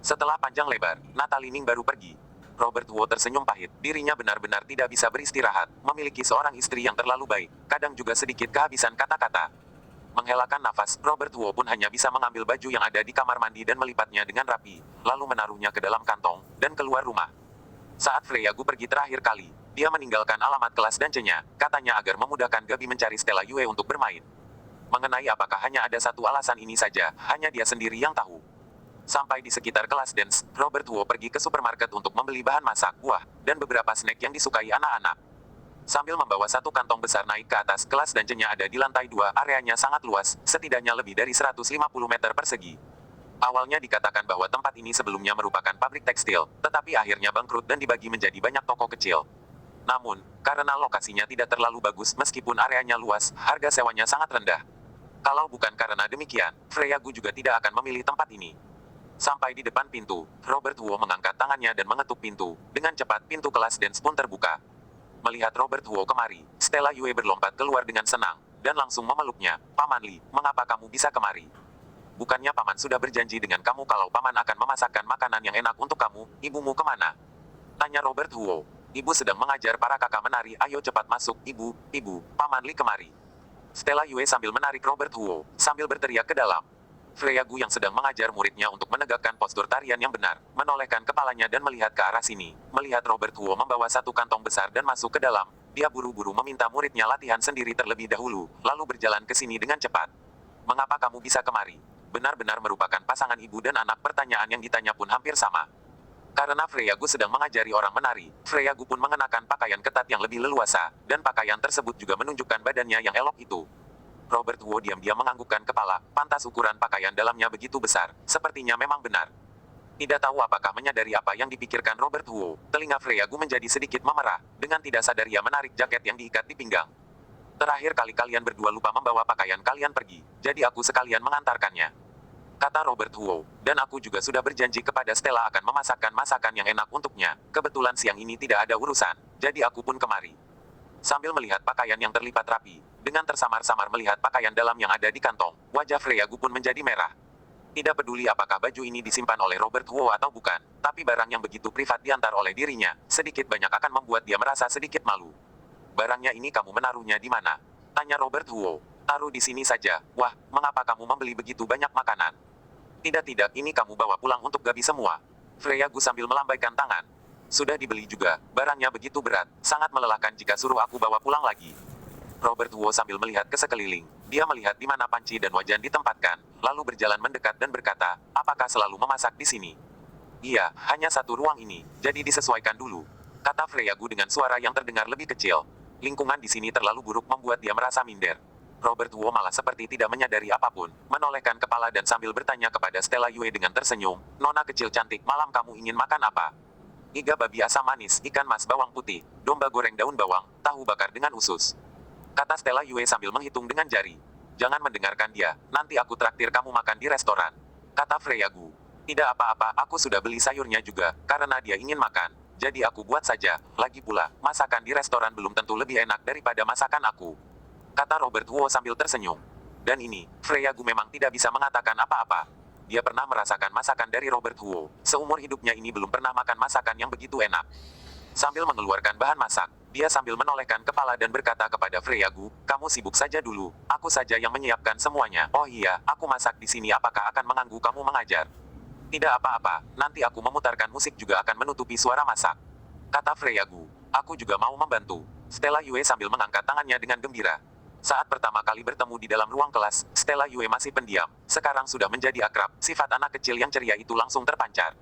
Setelah panjang lebar, Natalie Ning baru pergi. Robert Huo tersenyum pahit, dirinya benar-benar tidak bisa beristirahat, memiliki seorang istri yang terlalu baik, kadang juga sedikit kehabisan kata-kata. Menghelakan nafas, Robert Huo pun hanya bisa mengambil baju yang ada di kamar mandi dan melipatnya dengan rapi, lalu menaruhnya ke dalam kantong, dan keluar rumah. Saat Freya Gu pergi terakhir kali, dia meninggalkan alamat kelas dan C-nya, katanya agar memudahkan Gabi mencari Stella Yue untuk bermain. Mengenai apakah hanya ada satu alasan ini saja, hanya dia sendiri yang tahu. Sampai di sekitar kelas dance, Robert Huo pergi ke supermarket untuk membeli bahan masak, buah, dan beberapa snack yang disukai anak-anak. Sambil membawa satu kantong besar naik ke atas, kelas dan C-nya ada di lantai 2, areanya sangat luas, setidaknya lebih dari 150 meter persegi. Awalnya dikatakan bahwa tempat ini sebelumnya merupakan pabrik tekstil, tetapi akhirnya bangkrut dan dibagi menjadi banyak toko kecil. Namun, karena lokasinya tidak terlalu bagus meskipun areanya luas, harga sewanya sangat rendah. Kalau bukan karena demikian, Freya Gu juga tidak akan memilih tempat ini. Sampai di depan pintu, Robert Huo mengangkat tangannya dan mengetuk pintu. Dengan cepat pintu kelas dance pun terbuka. Melihat Robert Huo kemari, Stella Yue berlompat keluar dengan senang, dan langsung memeluknya. Paman Li, mengapa kamu bisa kemari? Bukannya Paman sudah berjanji dengan kamu kalau Paman akan memasakkan makanan yang enak untuk kamu, ibumu kemana? Tanya Robert Huo. Ibu sedang mengajar para kakak menari, ayo cepat masuk, ibu, Paman Li kemari. Stella Yue sambil menarik Robert Huo, sambil berteriak ke dalam. Freya Gu yang sedang mengajar muridnya untuk menegakkan postur tarian yang benar, menolehkan kepalanya dan melihat ke arah sini. Melihat Robert Huo membawa satu kantong besar dan masuk ke dalam, dia buru-buru meminta muridnya latihan sendiri terlebih dahulu, lalu berjalan ke sini dengan cepat. Mengapa kamu bisa kemari? Benar-benar merupakan pasangan ibu dan anak. Pertanyaan yang ditanya pun hampir sama. Karena Freya Gu sedang mengajari orang menari, Freya Gu pun mengenakan pakaian ketat yang lebih leluasa, dan pakaian tersebut juga menunjukkan badannya yang elok itu. Robert Huo diam-diam menganggukkan kepala, pantas ukuran pakaian dalamnya begitu besar, sepertinya memang benar. Tidak tahu apakah menyadari apa yang dipikirkan Robert Huo, telinga Freya Gu menjadi sedikit memerah, dengan tidak sadar ia menarik jaket yang diikat di pinggang. Terakhir kali kalian berdua lupa membawa pakaian kalian pergi, jadi aku sekalian mengantarkannya. Kata Robert Huo, dan aku juga sudah berjanji kepada Stella akan memasakkan masakan yang enak untuknya, kebetulan siang ini tidak ada urusan, jadi aku pun kemari. Sambil melihat pakaian yang terlipat rapi, dengan tersamar-samar melihat pakaian dalam yang ada di kantong, wajah Freya Gu pun menjadi merah. Tidak peduli apakah baju ini disimpan oleh Robert Huo atau bukan, tapi barang yang begitu privat diantar oleh dirinya, sedikit banyak akan membuat dia merasa sedikit malu. Barangnya ini kamu menaruhnya di mana? Tanya Robert Huo. Taruh di sini saja. Wah, mengapa kamu membeli begitu banyak makanan? Tidak, ini kamu bawa pulang untuk Gabi semua. Freya Gu sambil melambaikan tangan. Sudah dibeli juga, barangnya begitu berat, sangat melelahkan jika suruh aku bawa pulang lagi. Robert Huo sambil melihat ke sekeliling. Dia melihat di mana panci dan wajan ditempatkan, lalu berjalan mendekat dan berkata, apakah selalu memasak di sini? Iya, hanya satu ruang ini, jadi disesuaikan dulu. Kata Freya Gu dengan suara yang terdengar lebih kecil. Lingkungan di sini terlalu buruk membuat dia merasa minder. Robert Huo malah seperti tidak menyadari apapun, menolehkan kepala dan sambil bertanya kepada Stella Yue dengan tersenyum, Nona kecil cantik, malam kamu ingin makan apa? Iga babi asam manis, ikan mas bawang putih, domba goreng daun bawang, tahu bakar dengan usus. Kata Stella Yue sambil menghitung dengan jari. Jangan mendengarkan dia, nanti aku traktir kamu makan di restoran. Kata Freya Gu. Tidak apa-apa, aku sudah beli sayurnya juga, karena dia ingin makan. Jadi aku buat saja, lagi pula, masakan di restoran belum tentu lebih enak daripada masakan aku. Kata Robert Huo sambil tersenyum. Dan ini, Freya Gu memang tidak bisa mengatakan apa-apa. Dia pernah merasakan masakan dari Robert Huo. Seumur hidupnya ini belum pernah makan masakan yang begitu enak. Sambil mengeluarkan bahan masak, dia sambil menolehkan kepala dan berkata kepada Freya Gu, kamu sibuk saja dulu, aku saja yang menyiapkan semuanya. Oh iya, aku masak di sini, apakah akan mengganggu kamu mengajar? Tidak apa-apa, nanti aku memutarkan musik juga akan menutupi suara masak. Kata Freya Gu, aku juga mau membantu. Stella Yue sambil mengangkat tangannya dengan gembira. Saat pertama kali bertemu di dalam ruang kelas, Stella Yue masih pendiam. Sekarang sudah menjadi akrab, sifat anak kecil yang ceria itu langsung terpancar.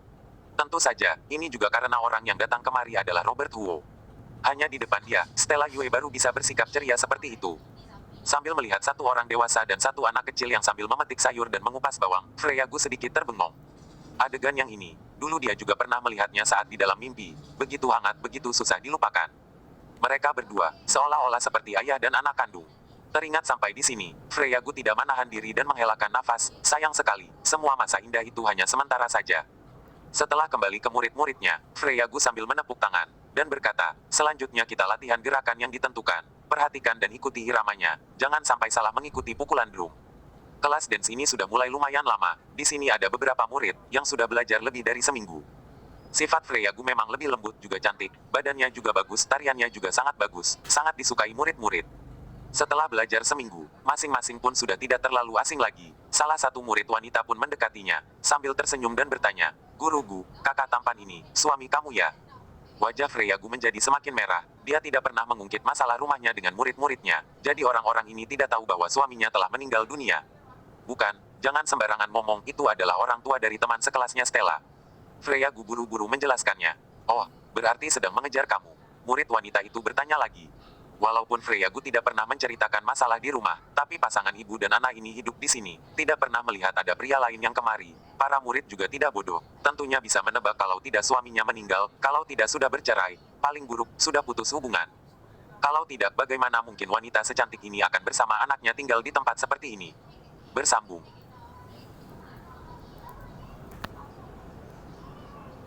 Tentu saja, ini juga karena orang yang datang kemari adalah Robert Huo. Hanya di depan dia, Stella Yue baru bisa bersikap ceria seperti itu. Sambil melihat satu orang dewasa dan satu anak kecil yang sambil memetik sayur dan mengupas bawang, Freya Gu sedikit terbengong. Adegan yang ini, dulu dia juga pernah melihatnya saat di dalam mimpi, begitu hangat, begitu susah dilupakan. Mereka berdua, seolah-olah seperti ayah dan anak kandung. Teringat sampai di sini, Freya Gu tidak menahan diri dan menghelakan nafas. Sayang sekali, semua masa indah itu hanya sementara saja. Setelah kembali ke murid-muridnya, Freya Gu sambil menepuk tangan, dan berkata, selanjutnya kita latihan gerakan yang ditentukan. Perhatikan dan ikuti iramanya, jangan sampai salah mengikuti pukulan drum. Kelas dance ini sudah mulai lumayan lama, di sini ada beberapa murid, yang sudah belajar lebih dari seminggu. Sifat Freya Gu memang lebih lembut juga cantik, badannya juga bagus, tariannya juga sangat bagus, sangat disukai murid-murid. Setelah belajar seminggu, masing-masing pun sudah tidak terlalu asing lagi. Salah satu murid wanita pun mendekatinya, sambil tersenyum dan bertanya, Guru Gu, kakak tampan ini, suami kamu ya? Wajah Freya Gu menjadi semakin merah, dia tidak pernah mengungkit masalah rumahnya dengan murid-muridnya, jadi orang-orang ini tidak tahu bahwa suaminya telah meninggal dunia. Bukan, jangan sembarangan ngomong, itu adalah orang tua dari teman sekelasnya Stella. Freya Gu buru-buru menjelaskannya. Oh, berarti sedang mengejar kamu. Murid wanita itu bertanya lagi. Walaupun Freya Gu tidak pernah menceritakan masalah di rumah, tapi pasangan ibu dan anak ini hidup di sini, tidak pernah melihat ada pria lain yang kemari. Para murid juga tidak bodoh, tentunya bisa menebak kalau tidak suaminya meninggal, kalau tidak sudah bercerai, paling buruk, sudah putus hubungan. Kalau tidak, bagaimana mungkin wanita secantik ini akan bersama anaknya tinggal di tempat seperti ini? Bersambung.